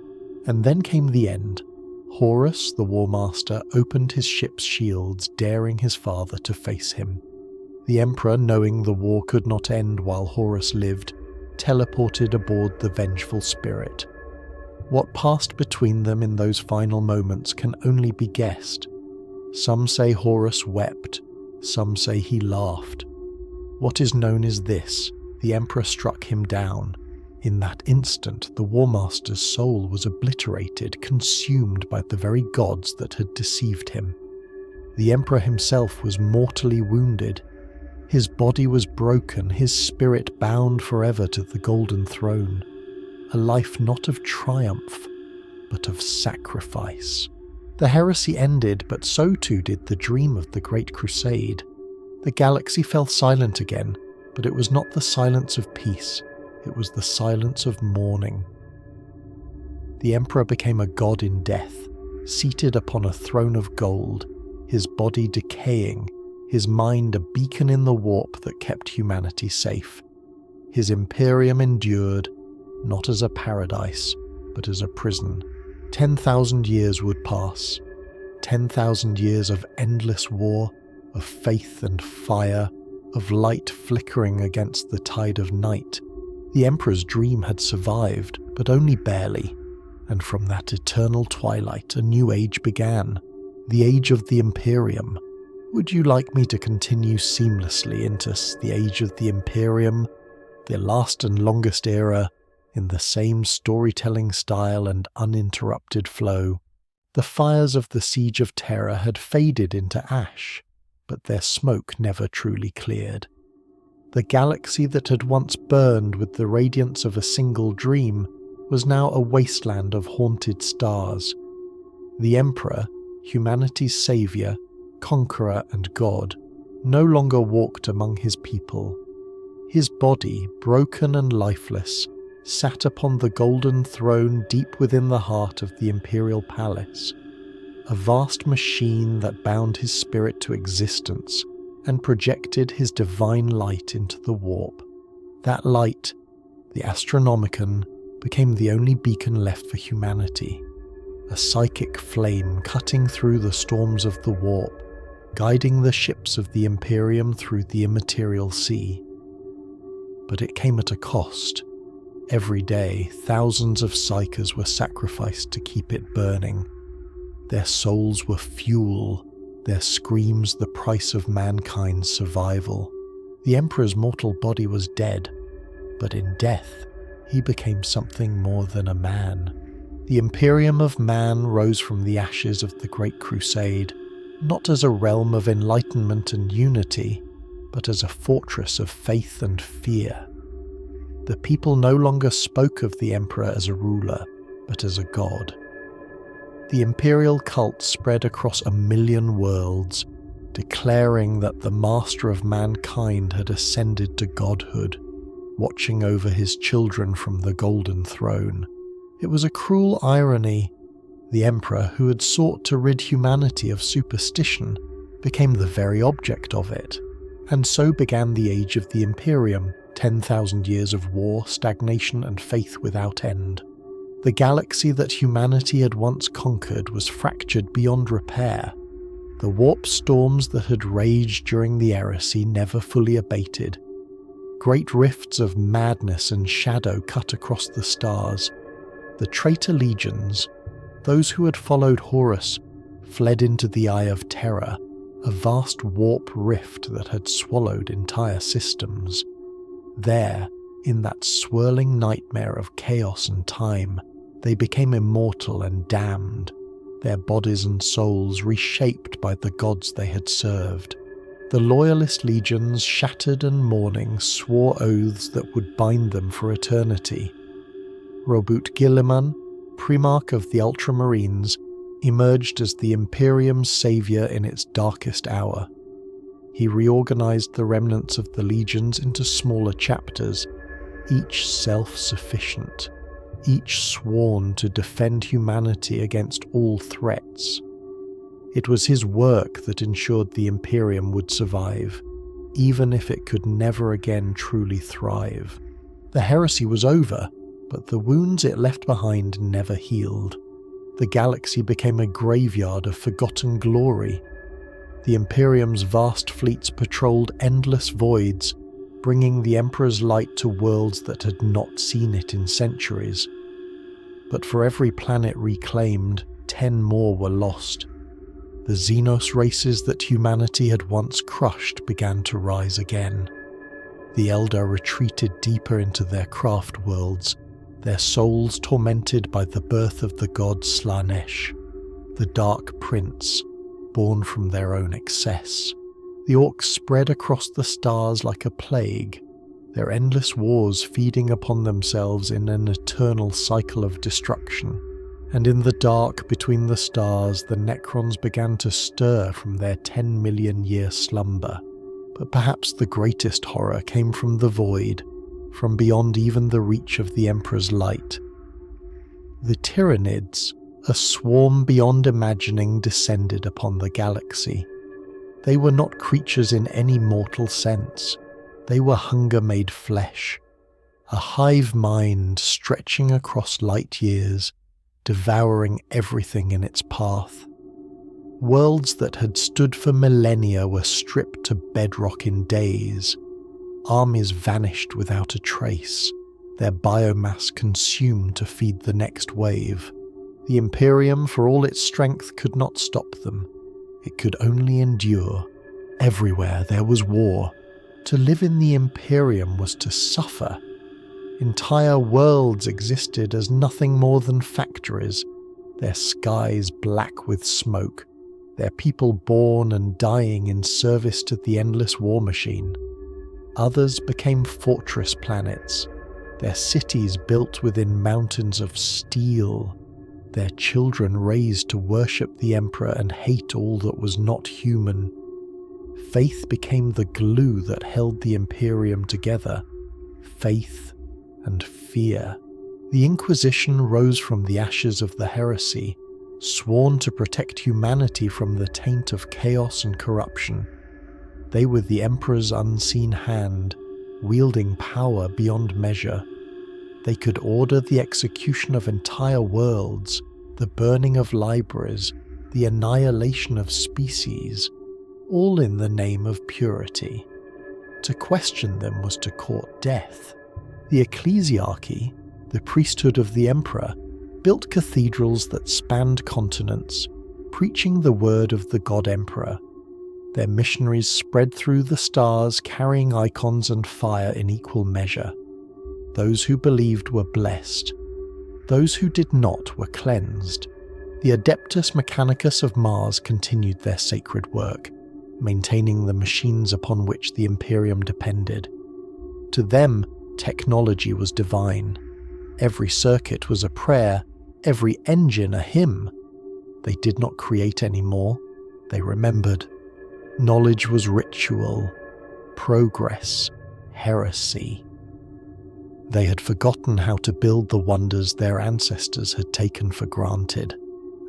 And then came the end. Horus, the War Master, opened his ship's shields, daring his father to face him. The Emperor, knowing the war could not end while Horus lived, teleported aboard the vengeful spirit. What passed between them in those final moments can only be guessed. Some say Horus wept, some say he laughed. What is known is this: the Emperor struck him down. In that instant, the War Master's soul was obliterated, consumed by the very gods that had deceived him. The Emperor himself was mortally wounded. His body was broken, his spirit bound forever to the Golden Throne. A life not of triumph, but of sacrifice. The heresy ended, but so too did the dream of the Great Crusade. The galaxy fell silent again, but it was not the silence of peace, it was the silence of mourning. The Emperor became a god in death, seated upon a throne of gold, his body decaying, his mind a beacon in the warp that kept humanity safe. His Imperium endured, not as a paradise, but as a prison. 10,000 years would pass. 10,000 years of endless war, of faith and fire, of light flickering against the tide of night. The Emperor's dream had survived, but only barely, and from that eternal twilight a new age began, the age of the Imperium. Would you like me to continue seamlessly into the age of the Imperium, the last and longest era, in the same storytelling style and uninterrupted flow? The fires of the Siege of Terra had faded into ash, but their smoke never truly cleared. The galaxy that had once burned with the radiance of a single dream was now a wasteland of haunted stars. The Emperor, humanity's saviour, conqueror and god, no longer walked among his people. His body, broken and lifeless, sat upon the golden throne deep within the heart of the Imperial Palace, a vast machine that bound his spirit to existence and projected his divine light into the warp. That light, the Astronomicon, became the only beacon left for humanity, a psychic flame cutting through the storms of the warp, guiding the ships of the Imperium through the immaterial sea. But it came at a cost. Every day, thousands of psykers were sacrificed to keep it burning. Their souls were fuel, their screams the price of mankind's survival. The Emperor's mortal body was dead, but in death, he became something more than a man. The Imperium of Man rose from the ashes of the Great Crusade, not as a realm of enlightenment and unity, but as a fortress of faith and fear. The people no longer spoke of the Emperor as a ruler, but as a god. The imperial cult spread across 1,000,000 worlds, declaring that the master of mankind had ascended to godhood, watching over his children from the golden throne. It was a cruel irony. The Emperor, who had sought to rid humanity of superstition, became the very object of it. And so began the age of the Imperium, 10,000 years of war, stagnation and faith without end. The galaxy that humanity had once conquered was fractured beyond repair. The warp storms that had raged during the heresy never fully abated. Great rifts of madness and shadow cut across the stars. The traitor legions, those who had followed Horus, fled into the Eye of Terror, a vast warp rift that had swallowed entire systems. There, in that swirling nightmare of chaos and time, they became immortal and damned, their bodies and souls reshaped by the gods they had served. The loyalist legions, shattered and mourning, swore oaths that would bind them for eternity. Robert Guilliman, Primarch of the Ultramarines, emerged as the Imperium's saviour in its darkest hour. He reorganized the remnants of the legions into smaller chapters, each self-sufficient, each sworn to defend humanity against all threats. It was his work that ensured the Imperium would survive, even if it could never again truly thrive. The heresy was over, but the wounds it left behind never healed. The galaxy became a graveyard of forgotten glory. The Imperium's vast fleets patrolled endless voids, bringing the Emperor's light to worlds that had not seen it in centuries. But for every planet reclaimed, 10 more were lost. The Xenos races that humanity had once crushed began to rise again. The Eldar retreated deeper into their craft worlds, their souls tormented by the birth of the god Slanesh, the Dark Prince, born from their own excess. The Orcs spread across the stars like a plague, their endless wars feeding upon themselves in an eternal cycle of destruction. And in the dark between the stars, the Necrons began to stir from their 10 million year slumber. But perhaps the greatest horror came from the void, from beyond even the reach of the Emperor's light. The Tyranids, a swarm beyond imagining, descended upon the galaxy. They were not creatures in any mortal sense. They were hunger made flesh, a hive mind stretching across light years, devouring everything in its path. Worlds that had stood for millennia were stripped to bedrock in days. Armies vanished without a trace, their biomass consumed to feed the next wave. The Imperium, for all its strength, could not stop them. It could only endure. Everywhere there was war. To live in the Imperium was to suffer. Entire worlds existed as nothing more than factories, their skies black with smoke, their people born and dying in service to the endless war machine. Others became fortress planets, their cities built within mountains of steel, their children raised to worship the Emperor and hate all that was not human. Faith became the glue that held the Imperium together. Faith and fear. The Inquisition rose from the ashes of the heresy, sworn to protect humanity from the taint of chaos and corruption. They were the Emperor's unseen hand, wielding power beyond measure. They could order the execution of entire worlds, the burning of libraries, the annihilation of species, all in the name of purity. To question them was to court death. The ecclesiarchy, the priesthood of the emperor, built cathedrals that spanned continents, preaching the word of the god emperor. Their missionaries spread through the stars, carrying icons and fire in equal measure. Those who believed were blessed. Those who did not were cleansed. The Adeptus Mechanicus of Mars continued their sacred work, maintaining the machines upon which the Imperium depended. To them, technology was divine. Every circuit was a prayer, every engine a hymn. They did not create anymore, they remembered. Knowledge was ritual, progress, heresy. They had forgotten how to build the wonders their ancestors had taken for granted,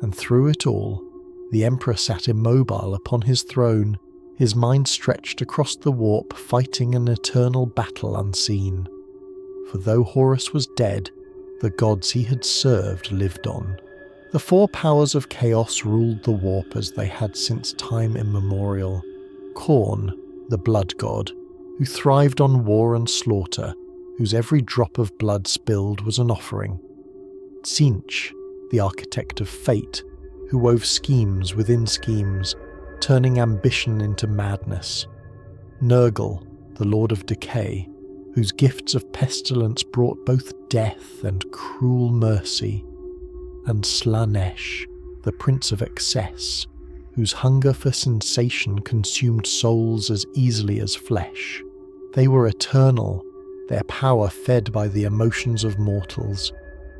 and through it all, the Emperor sat immobile upon his throne, his mind stretched across the warp, fighting an eternal battle unseen. For though Horus was dead, the gods he had served lived on. The 4 powers of chaos ruled the warp as they had since time immemorial. Khorne, the blood god, who thrived on war and slaughter, whose every drop of blood spilled was an offering. Tzeentch, the architect of fate, who wove schemes within schemes, turning ambition into madness. Nurgle, the Lord of Decay, whose gifts of pestilence brought both death and cruel mercy. And Slaanesh, the Prince of Excess, whose hunger for sensation consumed souls as easily as flesh. They were eternal, their power fed by the emotions of mortals.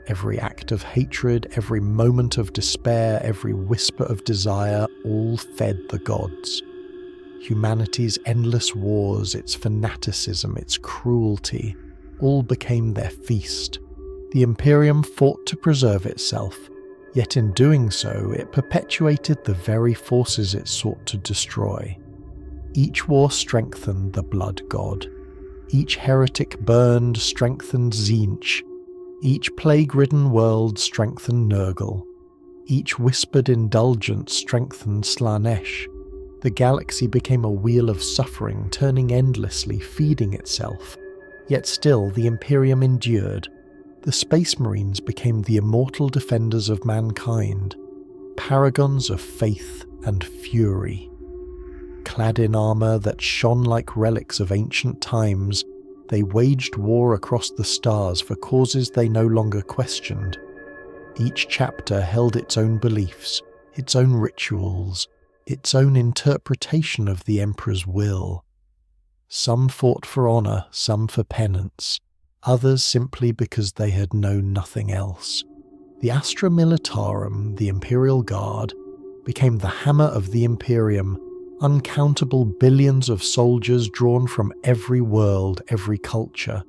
Every act of hatred, every moment of despair, every whisper of desire, all fed the gods. Humanity's endless wars, its fanaticism, its cruelty, all became their feast. The Imperium fought to preserve itself, yet in doing so it perpetuated the very forces it sought to destroy. Each war strengthened the blood god. Each heretic burned strengthened Tzeentch. Each plague-ridden world strengthened Nurgle. Each whispered indulgence strengthened Slaanesh. The galaxy became a wheel of suffering, turning endlessly, feeding itself. Yet still the Imperium endured. The Space Marines became the immortal defenders of mankind, paragons of faith and fury. Clad in armour that shone like relics of ancient times, they waged war across the stars for causes they no longer questioned. Each chapter held its own beliefs, its own rituals, its own interpretation of the Emperor's will. Some fought for honour, some for penance, others simply because they had known nothing else. The Astra Militarum, the Imperial Guard, became the hammer of the Imperium, uncountable billions of soldiers drawn from every world, every culture.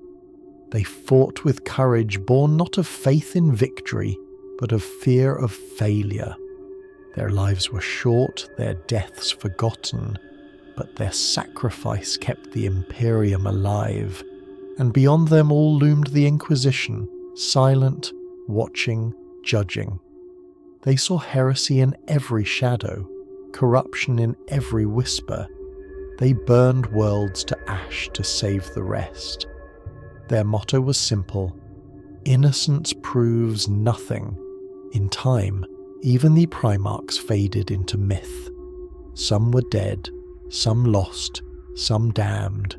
They fought with courage born not of faith in victory, but of fear of failure. Their lives were short, their deaths forgotten, but their sacrifice kept the Imperium alive, and beyond them all loomed the Inquisition, silent, watching, judging. They saw heresy in every shadow, corruption in every whisper. They burned worlds to ash to save the rest. Their motto was simple: innocence proves nothing. In time, even the Primarchs faded into myth. Some were dead, some lost, some damned.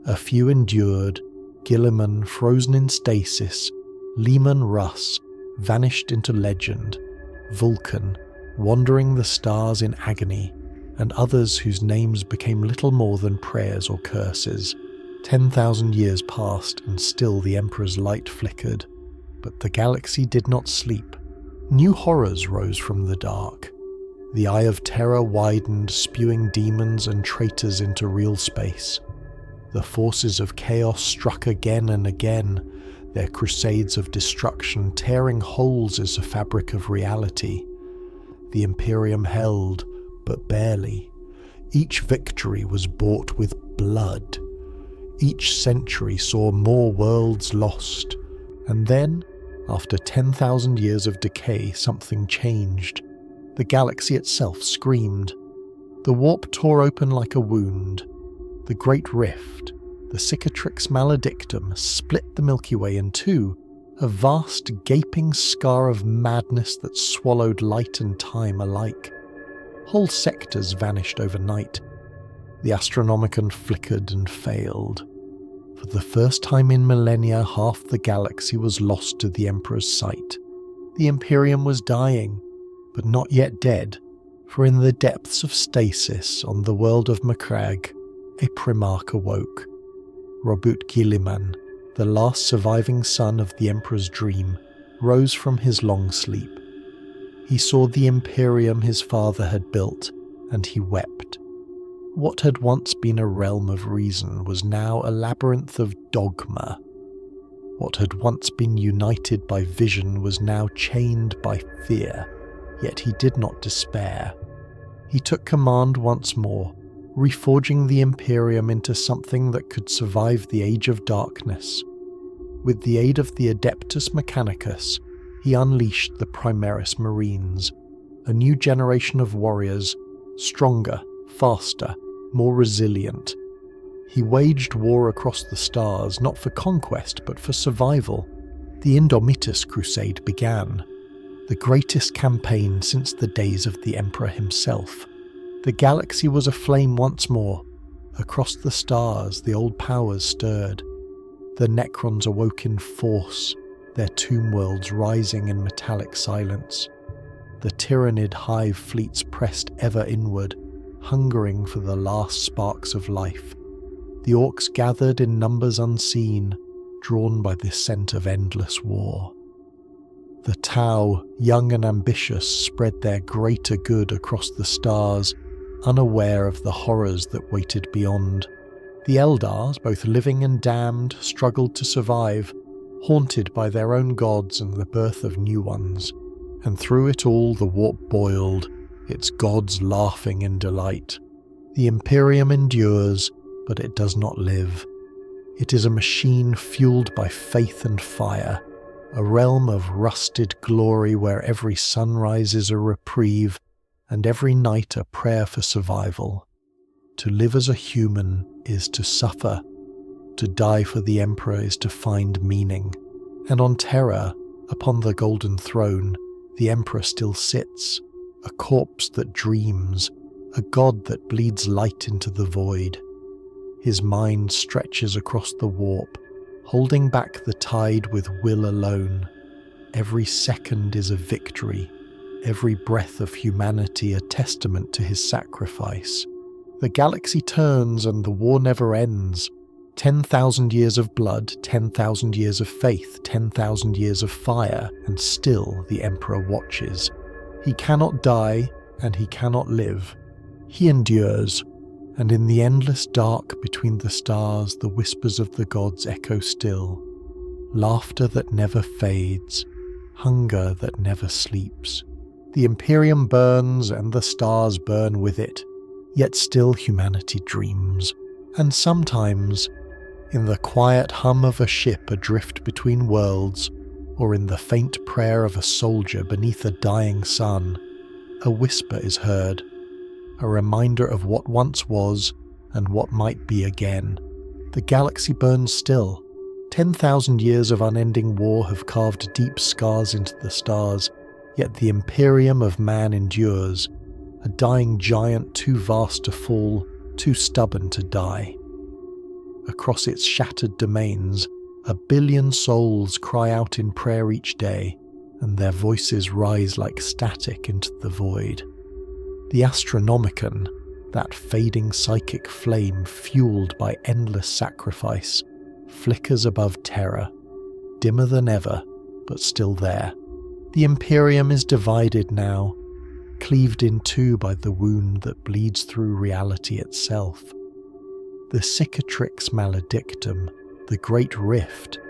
A few endured: Guilliman frozen in stasis, Leman Russ vanished into legend, Vulcan wandering the stars in agony, and others whose names became little more than prayers or curses. 10,000 years passed and still the Emperor's light flickered, but the galaxy did not sleep. New horrors rose from the dark. The Eye of Terror widened, spewing demons and traitors into real space. The forces of chaos struck again and again, their crusades of destruction tearing holes as a fabric of reality. The Imperium held, but barely. Each victory was bought with blood. Each century saw more worlds lost. And then, after 10,000 years of decay, something changed. The galaxy itself screamed. The warp tore open like a wound. The Great Rift, the Cicatrix Maledictum, split the Milky Way in two, a vast gaping scar of madness that swallowed light and time alike. Whole sectors vanished overnight. The Astronomicon flickered and failed. For the first time in millennia, half the galaxy was lost to the Emperor's sight. The Imperium was dying, but not yet dead, for in the depths of stasis on the world of Macragge, a Primarch awoke. Robert Guilliman, the last surviving son of the Emperor's dream, rose from his long sleep. He saw the Imperium his father had built, and he wept. What had once been a realm of reason was now a labyrinth of dogma. What had once been united by vision was now chained by fear, yet he did not despair. He took command once more, reforging the Imperium into something that could survive the Age of Darkness. With the aid of the Adeptus Mechanicus, he unleashed the Primaris Marines, a new generation of warriors, stronger, faster, more resilient. He waged war across the stars, not for conquest, but for survival. The Indomitus Crusade began, the greatest campaign since the days of the Emperor himself. The galaxy was aflame once more. Across the stars, the old powers stirred. The Necrons awoke in force, their tomb worlds rising in metallic silence. The Tyrannid hive fleets pressed ever inward, hungering for the last sparks of life. The Orcs gathered in numbers unseen, drawn by the scent of endless war. The Tau, young and ambitious, spread their greater good across the stars, unaware of the horrors that waited beyond. The Eldars, both living and damned, struggled to survive, haunted by their own gods and the birth of new ones. And through it all the warp boiled, its gods laughing in delight. The Imperium endures, but it does not live. It is a machine fueled by faith and fire, a realm of rusted glory where every sunrise is a reprieve and every night a prayer for survival. To live as a human is to suffer. To die for the Emperor is to find meaning. And on Terra, upon the golden throne, the Emperor still sits, a corpse that dreams, a god that bleeds light into the void. His mind stretches across the warp, holding back the tide with will alone. Every second is a victory, every breath of humanity a testament to his sacrifice. The galaxy turns and the war never ends. 10,000 years of blood, 10,000 years of faith, 10,000 years of fire, and still the Emperor watches. He cannot die, and he cannot live. He endures, and in the endless dark between the stars the whispers of the gods echo still. Laughter that never fades, hunger that never sleeps. The Imperium burns and the stars burn with it, yet still humanity dreams. And sometimes, in the quiet hum of a ship adrift between worlds, or in the faint prayer of a soldier beneath a dying sun, a whisper is heard, a reminder of what once was and what might be again. The galaxy burns still. 10,000 years of unending war have carved deep scars into the stars, yet the Imperium of man endures, a dying giant too vast to fall, too stubborn to die. Across its shattered domains, 1 billion souls cry out in prayer each day, and their voices rise like static into the void. The Astronomicon, that fading psychic flame fueled by endless sacrifice, flickers above Terra, dimmer than ever, but still there. The Imperium is divided now, cleaved in two by the wound that bleeds through reality itself. The Cicatrix Maledictum, the Great Rift,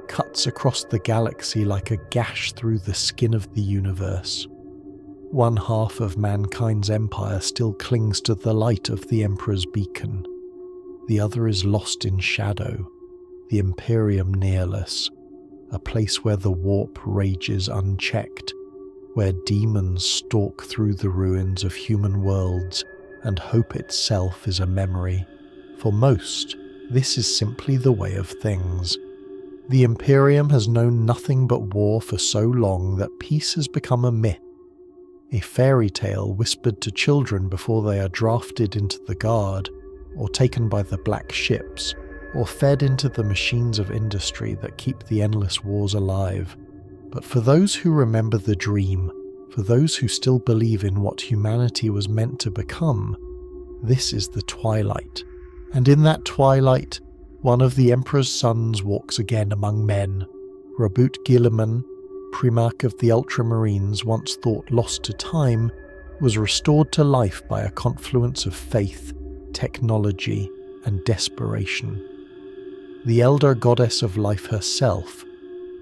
cuts across the galaxy like a gash through the skin of the universe. One half of mankind's empire still clings to the light of the Emperor's beacon. The other is lost in shadow, the Imperium nearless, a place where the warp rages unchecked, where demons stalk through the ruins of human worlds, and hope itself is a memory. For most, this is simply the way of things. The Imperium has known nothing but war for so long that peace has become a myth, a fairy tale whispered to children before they are drafted into the Guard, or taken by the black ships, or fed into the machines of industry that keep the endless wars alive. But for those who remember the dream, for those who still believe in what humanity was meant to become, this is the twilight. And in that twilight, one of the Emperor's sons walks again among men. Rabut Guilliman, Primarch of the Ultramarines, once thought lost to time, was restored to life by a confluence of faith, technology, and desperation. The elder goddess of life herself,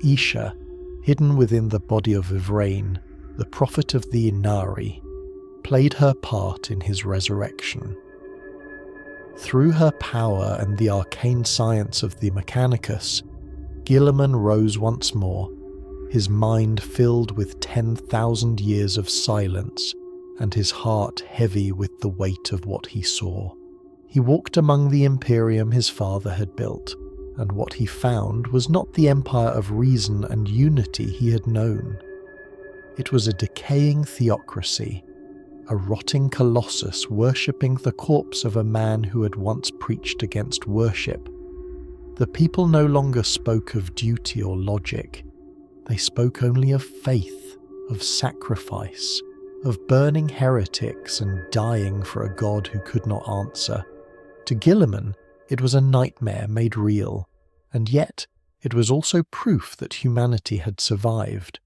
Isha, hidden within the body of Ivrain, the prophet of the Inari, played her part in his resurrection. Through her power and the arcane science of the Mechanicus, Guilliman rose once more, his mind filled with 10,000 years of silence, and his heart heavy with the weight of what he saw. He walked among the Imperium his father had built, and what he found was not the empire of reason and unity he had known. It was a decaying theocracy, a rotting colossus worshipping the corpse of a man who had once preached against worship. The people no longer spoke of duty or logic. They spoke only of faith, of sacrifice, of burning heretics and dying for a god who could not answer. To Guilliman, it was a nightmare made real, and yet it was also proof that humanity had survived.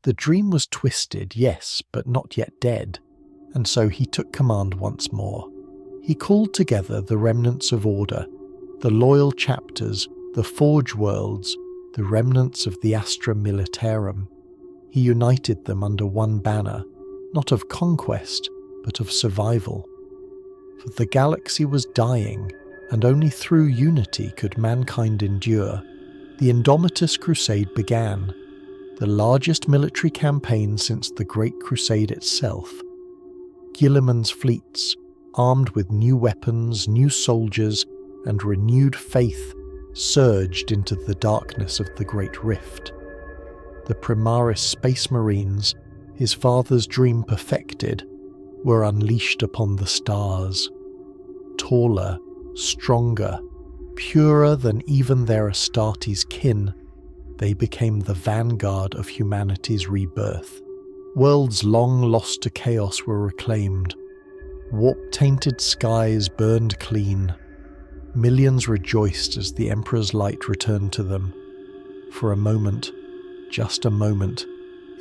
The dream was twisted, yes, but not yet dead, and so he took command once more. He called together the remnants of order, the loyal chapters, the Forge Worlds, the remnants of the Astra Militarum. He united them under one banner, not of conquest, but of survival. For the galaxy was dying, and only through unity could mankind endure. The Indomitus Crusade began, the largest military campaign since the Great Crusade itself. Guilliman's fleets, armed with new weapons, new soldiers, and renewed faith, surged into the darkness of the Great Rift. The Primaris Space Marines, his father's dream perfected, were unleashed upon the stars. Taller, stronger, purer than even their Astartes kin, they became the vanguard of humanity's rebirth. Worlds long lost to chaos were reclaimed. Warp-tainted skies burned clean. Millions rejoiced as the Emperor's light returned to them. For a moment, just a moment,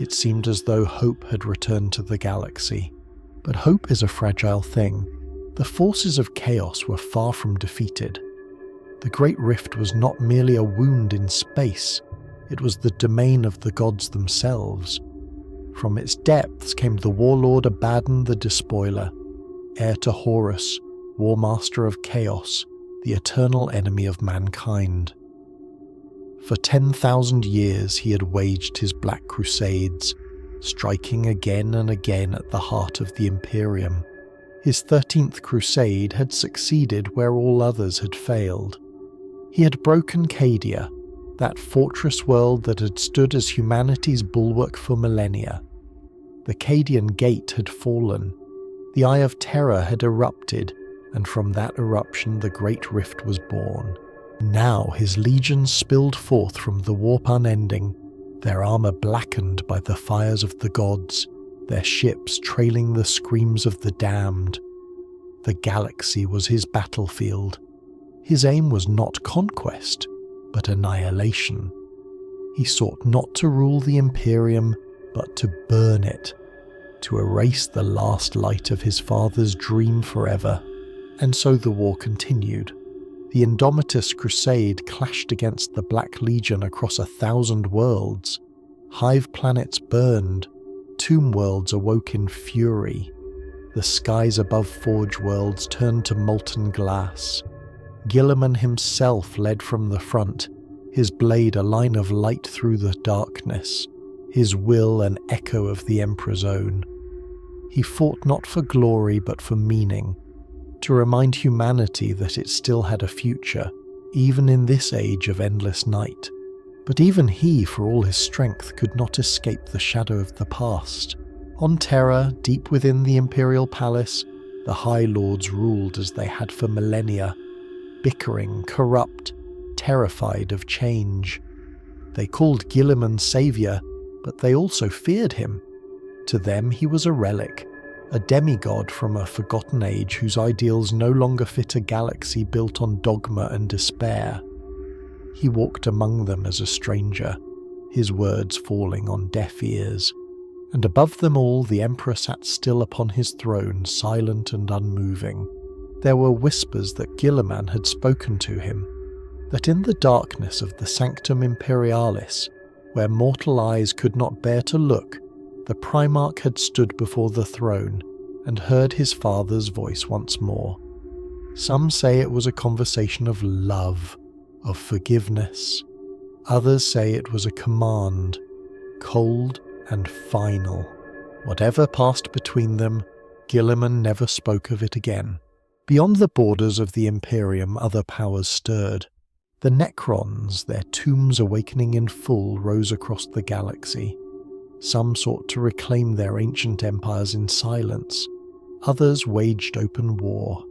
it seemed as though hope had returned to the galaxy. But hope is a fragile thing. The forces of chaos were far from defeated. The Great Rift was not merely a wound in space, it was the domain of the gods themselves. From its depths came the warlord Abaddon the Despoiler, heir to Horus, war master of chaos, the eternal enemy of mankind. For 10,000 years he had waged his black crusades, striking again and again at the heart of the Imperium. His 13th crusade had succeeded where all others had failed. He had broken Cadia, that fortress world that had stood as humanity's bulwark for millennia. The Cadian Gate had fallen, the Eye of Terror had erupted, and from that eruption the Great Rift was born. Now his legions spilled forth from the warp unending, their armour blackened by the fires of the gods, their ships trailing the screams of the damned. The galaxy was his battlefield. His aim was not conquest, but annihilation. He sought not to rule the Imperium, but to burn it, to erase the last light of his father's dream forever. And so the war continued. The Indomitus Crusade clashed against the Black Legion across 1,000 worlds. Hive planets burned, tomb worlds awoke in fury. The skies above Forge Worlds turned to molten glass. Guilliman himself led from the front, his blade a line of light through the darkness, his will an echo of the Emperor's own. He fought not for glory but for meaning, to remind humanity that it still had a future, even in this age of endless night. But even he, for all his strength, could not escape the shadow of the past. On Terra, deep within the Imperial Palace, the High Lords ruled as they had for millennia, bickering, corrupt, terrified of change. They called Guilliman saviour, but they also feared him. To them he was a relic, a demigod from a forgotten age whose ideals no longer fit a galaxy built on dogma and despair. He walked among them as a stranger, his words falling on deaf ears. And above them all the Emperor sat still upon his throne, silent and unmoving. There were whispers that Guilliman had spoken to him, that in the darkness of the Sanctum Imperialis, where mortal eyes could not bear to look, the Primarch had stood before the throne and heard his father's voice once more. Some say it was a conversation of love, of forgiveness. Others say it was a command, cold and final. Whatever passed between them, Guilliman never spoke of it again. Beyond the borders of the Imperium, other powers stirred. The Necrons, their tombs awakening in full, rose across the galaxy. Some sought to reclaim their ancient empires in silence. Others waged open war.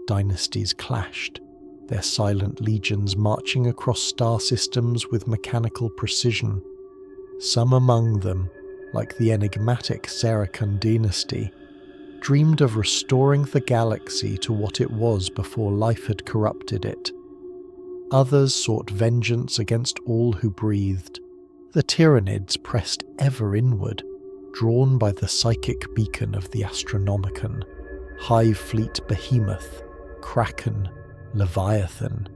Dynasties clashed, their silent legions marching across star systems with mechanical precision. Some among them, like the enigmatic Saracen dynasty, dreamed of restoring the galaxy to what it was before life had corrupted it. Others sought vengeance against all who breathed. The Tyranids pressed ever inward, drawn by the psychic beacon of the Astronomicon, Hive Fleet Behemoth, Kraken, Leviathan,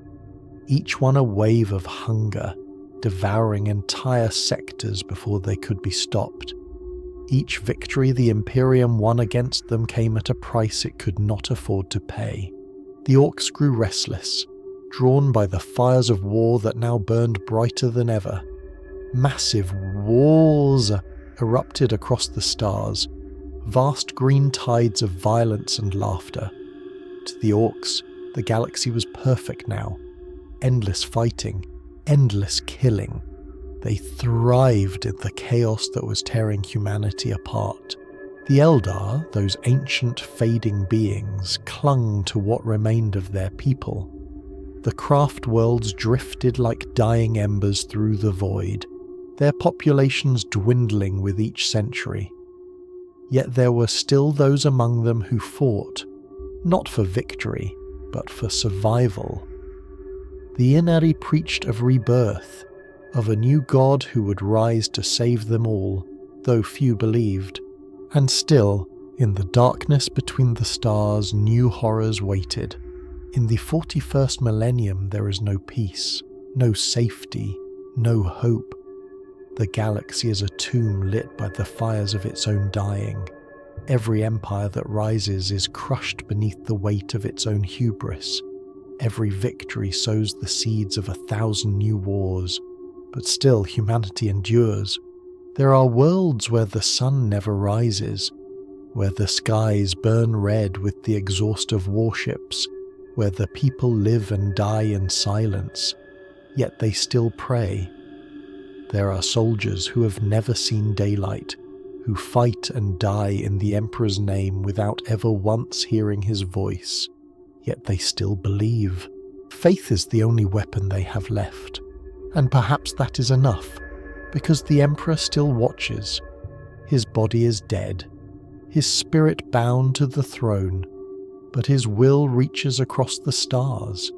each one a wave of hunger, devouring entire sectors before they could be stopped. Each victory the Imperium won against them came at a price it could not afford to pay. The Orcs grew restless, drawn by the fires of war that now burned brighter than ever. Massive wars erupted across the stars, vast green tides of violence and laughter. To the Orcs, the galaxy was perfect now. Endless fighting, endless killing. They thrived in the chaos that was tearing humanity apart. The Eldar, those ancient fading beings, clung to what remained of their people. The craft worlds drifted like dying embers through the void, their populations dwindling with each century. Yet there were still those among them who fought, not for victory, but for survival. The Inari preached of rebirth, of a new god who would rise to save them all, though few believed. And still, in the darkness between the stars, new horrors waited. In the 41st millennium there is no peace, no safety, no hope. The galaxy is a tomb lit by the fires of its own dying. Every empire that rises is crushed beneath the weight of its own hubris. Every victory sows the seeds of 1,000 new wars, but still humanity endures. There are worlds where the sun never rises, where the skies burn red with the exhaust of warships, where the people live and die in silence, yet they still pray. There are soldiers who have never seen daylight, who fight and die in the Emperor's name without ever once hearing his voice, yet they still believe. Faith is the only weapon they have left, and perhaps that is enough, because the Emperor still watches. His body is dead, his spirit bound to the throne, but his will reaches across the stars.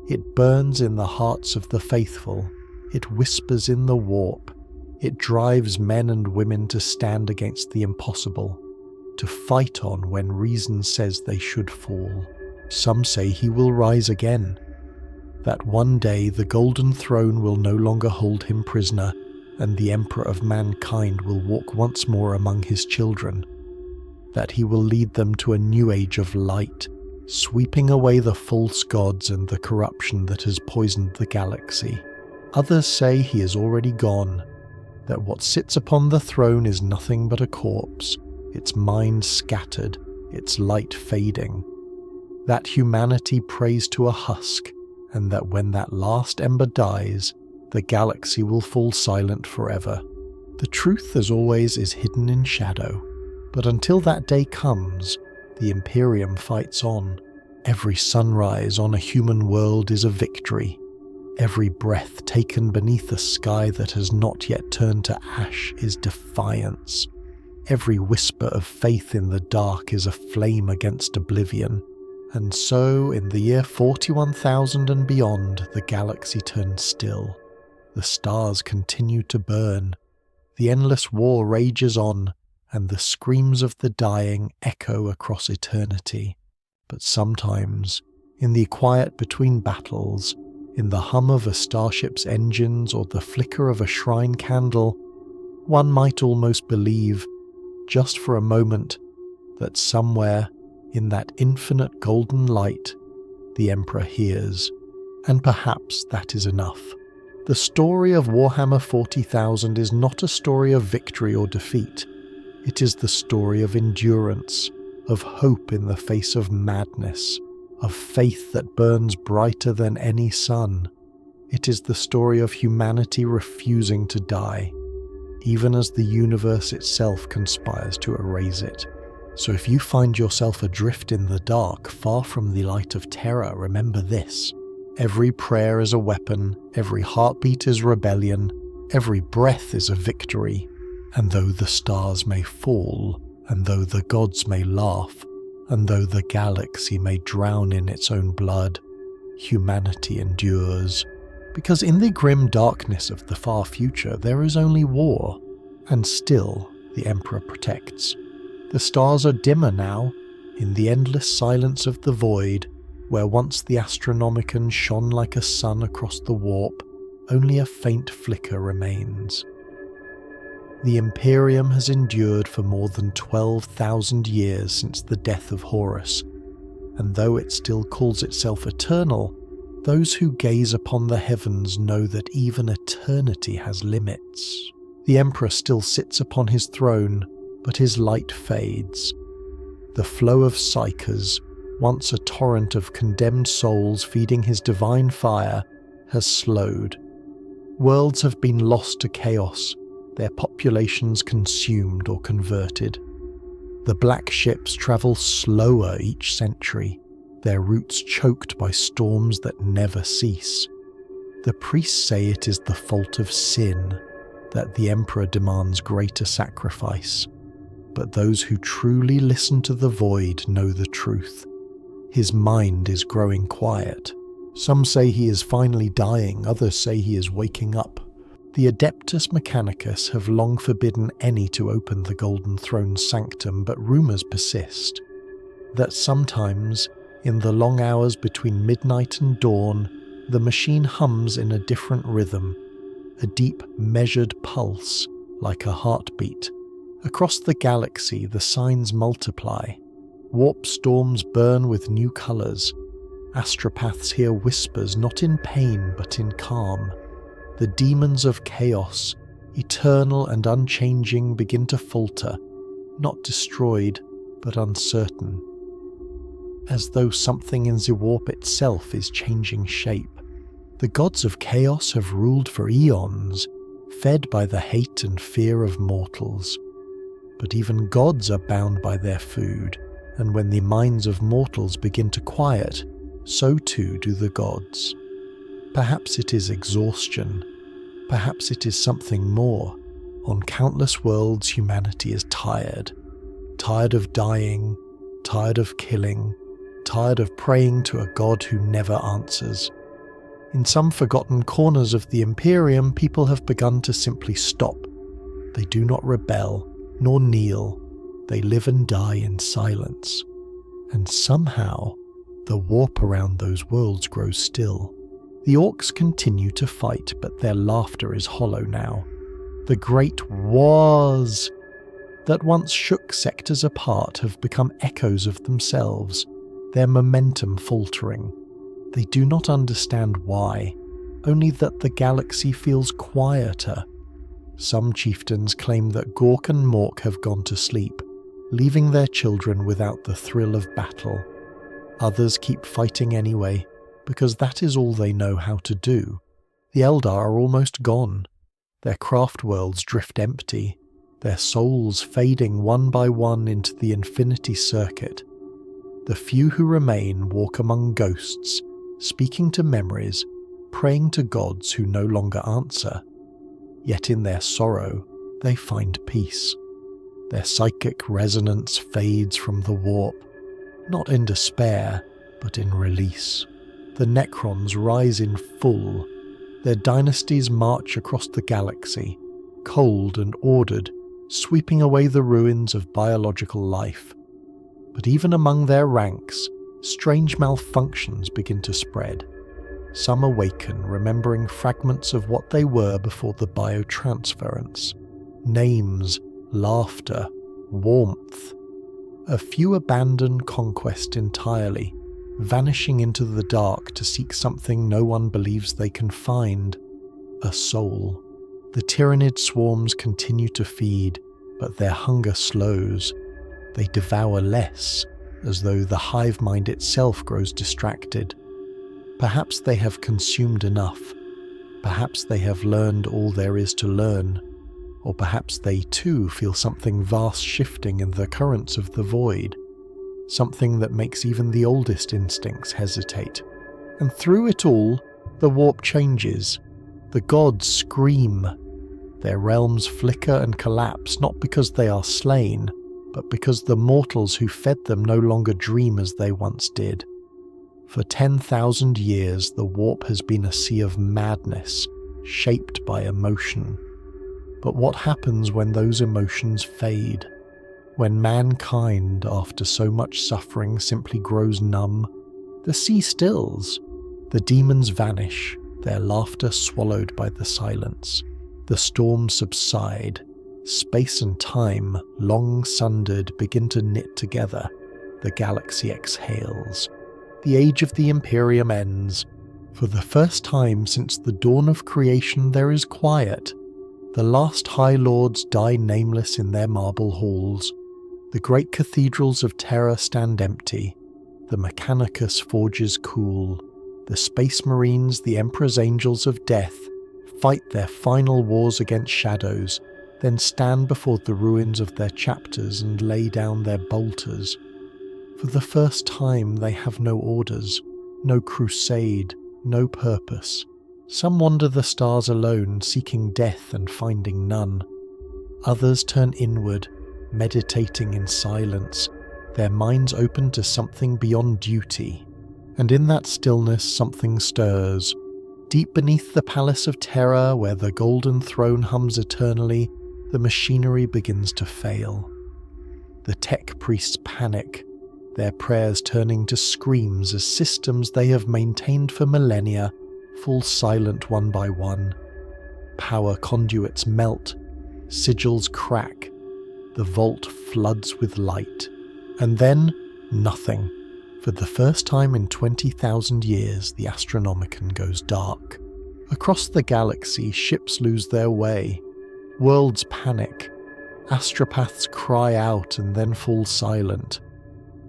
It burns in the hearts of the faithful, it whispers in the warp, it drives men and women to stand against the impossible, to fight on when reason says they should fall. Some say he will rise again, that one day the golden throne will no longer hold him prisoner, and the Emperor of mankind will walk once more among his children, that he will lead them to a new age of light, sweeping away the false gods and the corruption that has poisoned the galaxy. Others say he is already gone, that what sits upon the throne is nothing but a corpse, its mind scattered, its light fading, that humanity prays to a husk, and that when that last ember dies, the galaxy will fall silent forever. The truth, as always, is hidden in shadow, but until that day comes, the Imperium fights on. Every sunrise on a human world is a victory. Every breath taken beneath a sky that has not yet turned to ash is defiance. Every whisper of faith in the dark is a flame against oblivion. And so, in the year 41,000 and beyond, the galaxy turns still. The stars continue to burn. The endless war rages on, and the screams of the dying echo across eternity. But sometimes, in the quiet between battles, in the hum of a starship's engines or the flicker of a shrine candle, one might almost believe, just for a moment, that somewhere in that infinite golden light, the Emperor hears, and perhaps that is enough. The story of Warhammer 40,000 is not a story of victory or defeat. It is the story of endurance, of hope in the face of madness, of faith that burns brighter than any sun. It is the story of humanity refusing to die, even as the universe itself conspires to erase it. So if you find yourself adrift in the dark, far from the light of terror, remember this. Every prayer is a weapon, every heartbeat is rebellion, every breath is a victory. And though the stars may fall, and though the gods may laugh, and though the galaxy may drown in its own blood, humanity endures. Because in the grim darkness of the far future there is only war, and still the Emperor protects. The stars are dimmer now, in the endless silence of the void, where once the Astronomicon shone like a sun across the warp, only a faint flicker remains. The Imperium has endured for more than 12,000 years since the death of Horus, and though it still calls itself eternal, those who gaze upon the heavens know that even eternity has limits. The Emperor still sits upon his throne, but his light fades. The flow of psychers, once a torrent of condemned souls feeding his divine fire, has slowed. Worlds have been lost to chaos, their populations consumed or converted. The black ships travel slower each century, their routes choked by storms that never cease. The priests say it is the fault of sin, that the Emperor demands greater sacrifice. But those who truly listen to the void know the truth. His mind is growing quiet. Some say he is finally dying, others say he is waking up. The Adeptus Mechanicus have long forbidden any to open the Golden Throne's sanctum, but rumours persist that sometimes, in the long hours between midnight and dawn, the machine hums in a different rhythm, a deep, measured pulse, like a heartbeat. Across the galaxy, the signs multiply. Warp storms burn with new colours. Astropaths hear whispers not in pain but in calm. The demons of chaos, eternal and unchanging, begin to falter, not destroyed, but uncertain. As though something in the warp itself is changing shape. The gods of chaos have ruled for eons, fed by the hate and fear of mortals. But even gods are bound by their food, and when the minds of mortals begin to quiet, so too do the gods. Perhaps it is exhaustion. Perhaps it is something more. On countless worlds, humanity is tired. Tired of dying, tired of killing, tired of praying to a god who never answers. In some forgotten corners of the Imperium, people have begun to simply stop. They do not rebel, nor kneel. They live and die in silence. And somehow, the warp around those worlds grows still. The orcs continue to fight, but their laughter is hollow now. The great wars that once shook sectors apart have become echoes of themselves, their momentum faltering. They do not understand why, only that the galaxy feels quieter. Some chieftains claim that Gork and Mork have gone to sleep, leaving their children without the thrill of battle. Others keep fighting anyway, because that is all they know how to do. The Eldar are almost gone. Their craft worlds drift empty, their souls fading one by one into the infinity circuit. The few who remain walk among ghosts, speaking to memories, praying to gods who no longer answer. Yet in their sorrow, they find peace. Their psychic resonance fades from the warp, not in despair, but in release. The Necrons rise in full. Their dynasties march across the galaxy, cold and ordered, sweeping away the ruins of biological life. But even among their ranks, strange malfunctions begin to spread. Some awaken, remembering fragments of what they were before the biotransference. Names, laughter, warmth. A few abandon conquest entirely, vanishing into the dark to seek something no one believes they can find, a soul. The tyrannid swarms continue to feed, but their hunger slows. They devour less, as though the hive mind itself grows distracted. Perhaps they have consumed enough, Perhaps they have learned all there is to learn, or perhaps they too feel something vast shifting in the currents of the void, something that makes even the oldest instincts hesitate. And through it all, the warp changes. The gods scream. Their realms flicker and collapse, not because they are slain, but because the mortals who fed them no longer dream as they once did. For 10,000 years, the warp has been a sea of madness, shaped by emotion. But what happens when those emotions fade? When mankind, after so much suffering, simply grows numb? The sea stills. The demons vanish, their laughter swallowed by the silence. The storms subside. Space and time, long sundered, begin to knit together. The galaxy exhales. The age of the Imperium ends. For the first time since the dawn of creation, there is quiet. The last High Lords die nameless in their marble halls. The great cathedrals of terror stand empty. The Mechanicus forges cool. The Space Marines, the Emperor's Angels of Death, fight their final wars against shadows, then stand before the ruins of their chapters and lay down their bolters. For the first time they have no orders, no crusade, no purpose. Some wander the stars alone, seeking death and finding none. Others turn inward, meditating in silence, their minds open to something beyond duty. And in that stillness something stirs. Deep beneath the Palace of Terror, where the golden throne hums eternally, the machinery begins to fail. The tech priests panic, their prayers turning to screams as systems they have maintained for millennia fall silent one by one. Power conduits melt, sigils crack, the vault floods with light. And then, nothing. For the first time in 20,000 years, the Astronomicon goes dark. Across the galaxy, ships lose their way. Worlds panic. Astropaths cry out and then fall silent.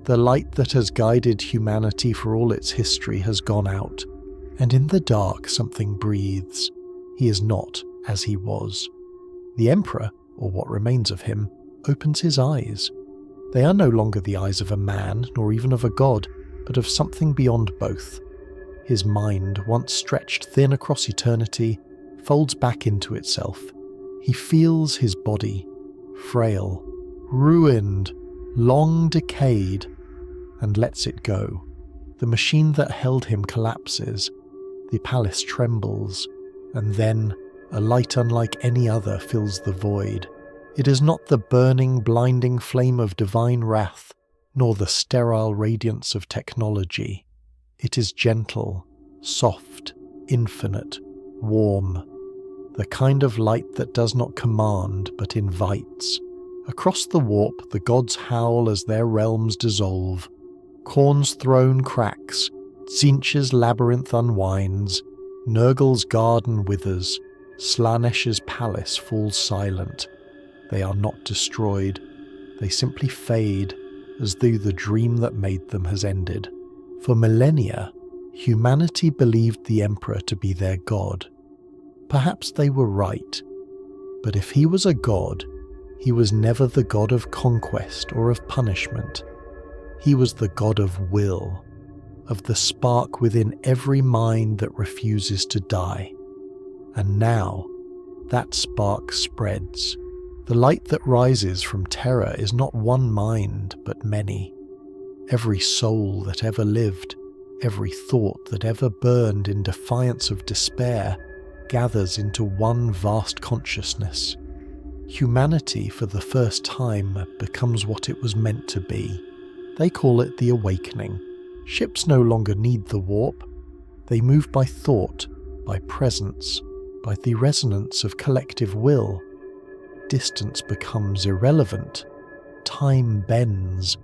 The light that has guided humanity for all its history has gone out, and in the dark something breathes. He is not as he was. The Emperor, or what remains of him, opens his eyes. They are no longer the eyes of a man, nor even of a god, but of something beyond both. His mind, once stretched thin across eternity, folds back into itself. He feels his body, frail, ruined, long decayed, and lets it go. The machine that held him collapses. The palace trembles, and then a light unlike any other fills the void. It is not the burning, blinding flame of divine wrath, nor the sterile radiance of technology. It is gentle, soft, infinite, warm. The kind of light that does not command, but invites. Across the warp, the gods howl as their realms dissolve. Khorne's throne cracks, Tzeentch's labyrinth unwinds, Nurgle's garden withers, Slanesh's palace falls silent. They are not destroyed. They simply fade, as though the dream that made them has ended. For millennia, humanity believed the Emperor to be their god. Perhaps they were right. But if he was a god, he was never the god of conquest or of punishment. He was the god of will, of the spark within every mind that refuses to die. And now, that spark spreads. The light that rises from terror is not one mind, but many. Every soul that ever lived, every thought that ever burned in defiance of despair, gathers into one vast consciousness. Humanity, for the first time, becomes what it was meant to be. They call it the awakening. Ships no longer need the warp. They move by thought, by presence, by the resonance of collective will. Distance becomes irrelevant. Time bends.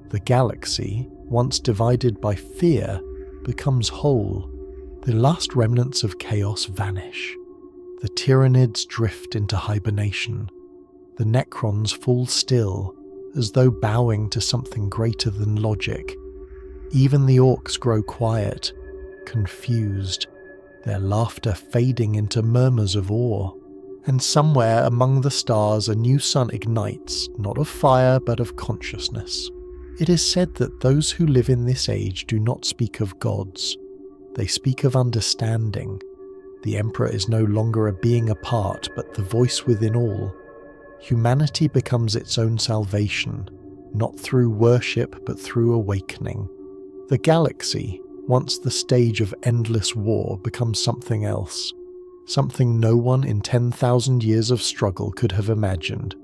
The galaxy, once divided by fear, becomes whole. The last remnants of chaos vanish. The Tyranids drift into hibernation. The Necrons fall still, as though bowing to something greater than logic. Even the Orcs grow quiet, confused. their laughter fading into murmurs of awe. And somewhere among the stars a new sun ignites, not of fire but of consciousness. It is said that those who live in this age do not speak of gods. They speak of understanding. The Emperor is no longer a being apart but the voice within all. Humanity becomes its own salvation, not through worship but through awakening. The galaxy, once the stage of endless war, becomes something else. Something no one in 10,000 years of struggle could have imagined.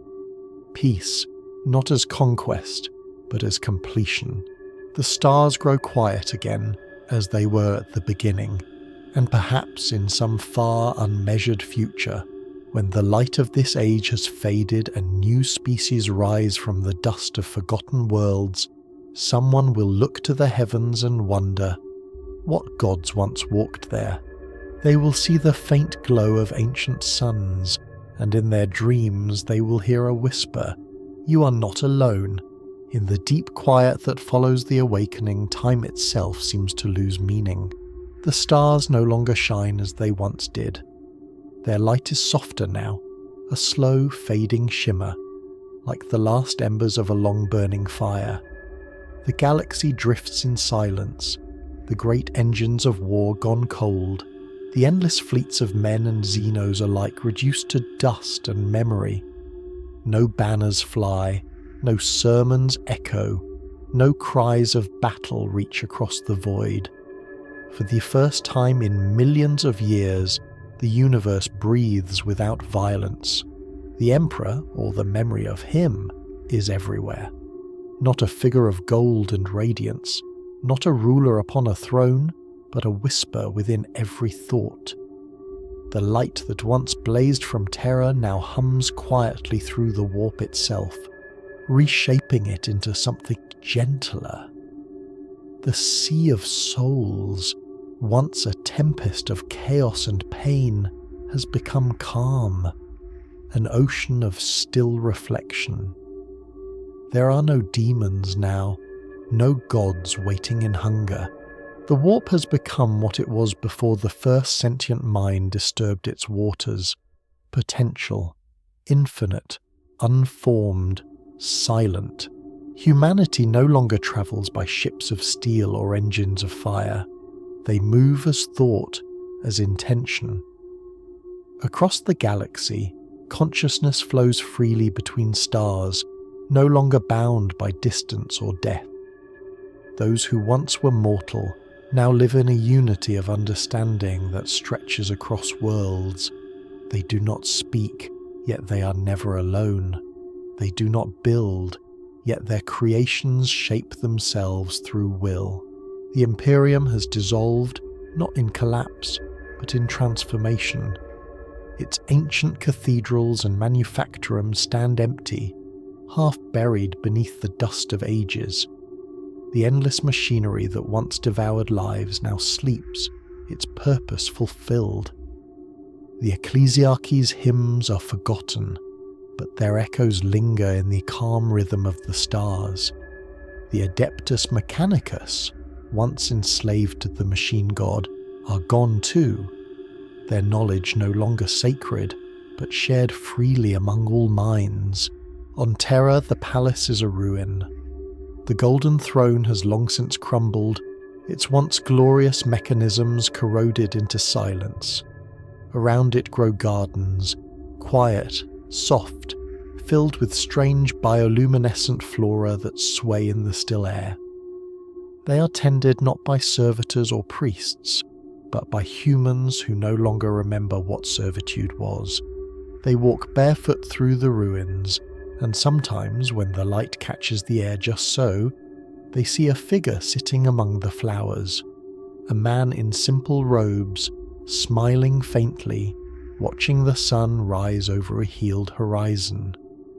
Peace, not as conquest, but as completion. The stars grow quiet again, as they were at the beginning, and perhaps in some far unmeasured future, when the light of this age has faded and new species rise from the dust of forgotten worlds, someone will look to the heavens and wonder, what gods once walked there? They will see the faint glow of ancient suns, and in their dreams they will hear a whisper, "You are not alone." In the deep quiet that follows the awakening, time itself seems to lose meaning. The stars no longer shine as they once did. Their light is softer now, a slow fading shimmer, like the last embers of a long-burning fire. The galaxy drifts in silence, the great engines of war gone cold, the endless fleets of men and Xenos alike reduced to dust and memory. No banners fly, no sermons echo, no cries of battle reach across the void. For the first time in millions of years, the universe breathes without violence. The Emperor, or the memory of him, is everywhere. Not a figure of gold and radiance, not a ruler upon a throne, but a whisper within every thought. The light that once blazed from terror now hums quietly through the warp itself, reshaping it into something gentler. The sea of souls, once a tempest of chaos and pain, has become calm, an ocean of still reflection. There are no demons now, no gods waiting in hunger. The warp has become what it was before the first sentient mind disturbed its waters. Potential, infinite, unformed, silent. Humanity no longer travels by ships of steel or engines of fire. They move as thought, as intention. Across the galaxy, consciousness flows freely between stars, no longer bound by distance or death. Those who once were mortal now live in a unity of understanding that stretches across worlds. They do not speak, yet they are never alone. They do not build, yet their creations shape themselves through will. The Imperium has dissolved, not in collapse, but in transformation. Its ancient cathedrals and manufactorums stand empty, half buried beneath the dust of ages. The endless machinery that once devoured lives now sleeps, its purpose fulfilled. The ecclesiarchy's hymns are forgotten, but their echoes linger in the calm rhythm of the stars. The Adeptus Mechanicus, once enslaved to the machine god, are gone too, their knowledge no longer sacred, but shared freely among all minds. On Terra the palace is a ruin. The golden throne has long since crumbled, its once glorious mechanisms corroded into silence. Around it grow gardens, quiet, soft, filled with strange bioluminescent flora that sway in the still air. They are tended not by servitors or priests, but by humans who no longer remember what servitude was. They walk barefoot through the ruins, and sometimes, when the light catches the air just so, they see a figure sitting among the flowers, a man in simple robes, smiling faintly, watching the sun rise over a healed horizon.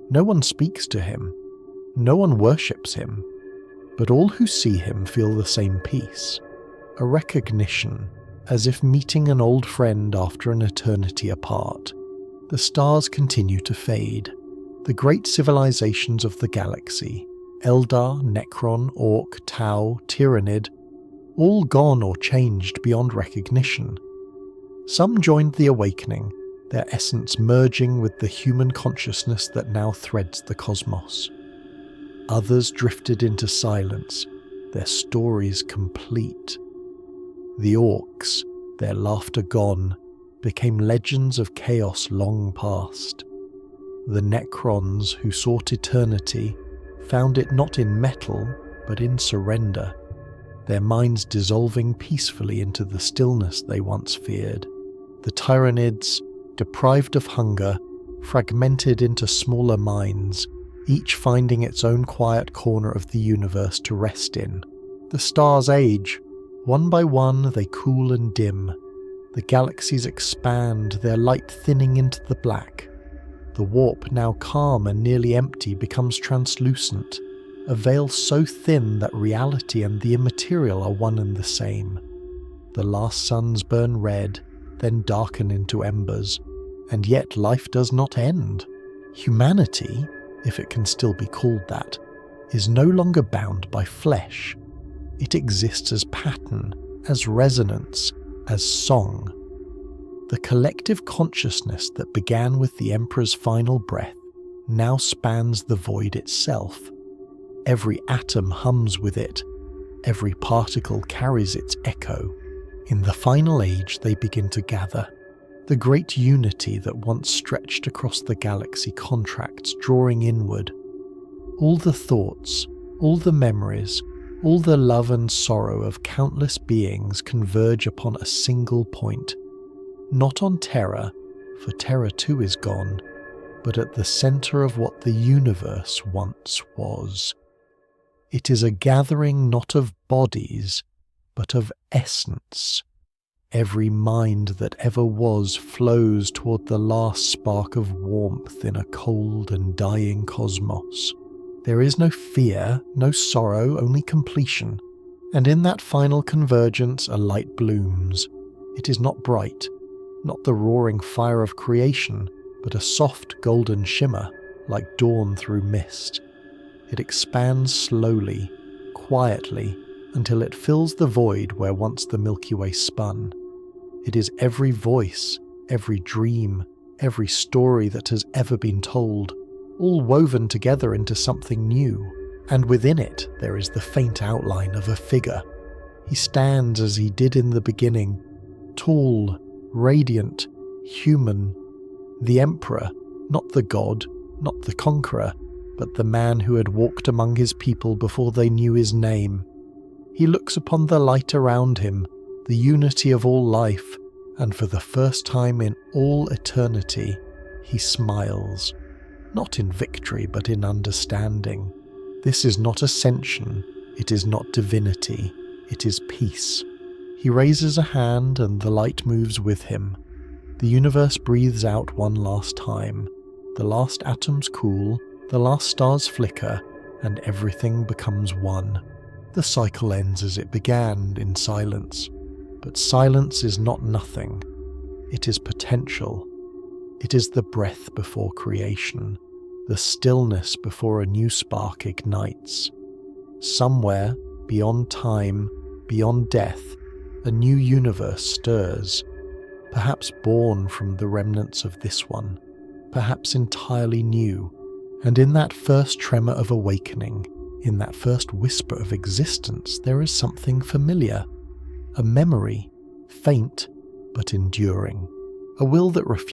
No one speaks to him, no one worships him, but all who see him feel the same peace, a recognition, as if meeting an old friend after an eternity apart. The stars continue to fade. The great civilizations of the galaxy, Eldar, Necron, Orc, Tau, Tyrannid, all gone or changed beyond recognition. Some joined the awakening, their essence merging with the human consciousness that now threads the cosmos. Others drifted into silence, their stories complete. The orcs, their laughter gone, became legends of chaos long past. The Necrons who sought eternity found it not in metal, but in surrender, their minds dissolving peacefully into the stillness they once feared. The Tyranids, deprived of hunger, fragmented into smaller minds, each finding its own quiet corner of the universe to rest in. The stars age. One by one they cool and dim. The galaxies expand, their light thinning into the black. The warp, now calm and nearly empty, becomes translucent, a veil so thin that reality and the immaterial are one and the same. The last suns burn red, then darken into embers, and yet life does not end. Humanity, if it can still be called that, is no longer bound by flesh. It exists as pattern, as resonance, as song. The collective consciousness that began with the Emperor's final breath now spans the void itself. Every atom hums with it, every particle carries its echo. In the final age they begin to gather. The great unity that once stretched across the galaxy contracts, drawing inward. All the thoughts, all the memories, all the love and sorrow of countless beings converge upon a single point. Not on Terra, for Terra too is gone, but at the centre of what the universe once was. It is a gathering not of bodies, but of essence. Every mind that ever was flows toward the last spark of warmth in a cold and dying cosmos. There is no fear, no sorrow, only completion. And in that final convergence a light blooms. It is not bright, not the roaring fire of creation, but a soft golden shimmer, like dawn through mist. It expands slowly, quietly, until it fills the void where once the Milky Way spun. It is every voice, every dream, every story that has ever been told, all woven together into something new, and within it there is the faint outline of a figure. He stands as he did in the beginning, tall, radiant, human, the Emperor, not the god, not the conqueror, but the man who had walked among his people before they knew his name. He looks upon the light around him, the unity of all life, and for the first time in all eternity, he smiles. Not in victory, but in understanding. This is not ascension, it is not divinity, it is peace. He raises a hand and the light moves with him. The universe breathes out one last time. The last atoms cool, the last stars flicker, and everything becomes one. The cycle ends as it began, in silence. But silence is not nothing. It is potential. It is the breath before creation, the stillness before a new spark ignites. Somewhere, beyond time, beyond death, a new universe stirs, perhaps born from the remnants of this one, perhaps entirely new. And in that first tremor of awakening, in that first whisper of existence, there is something familiar, a memory, faint but enduring, a will that refuses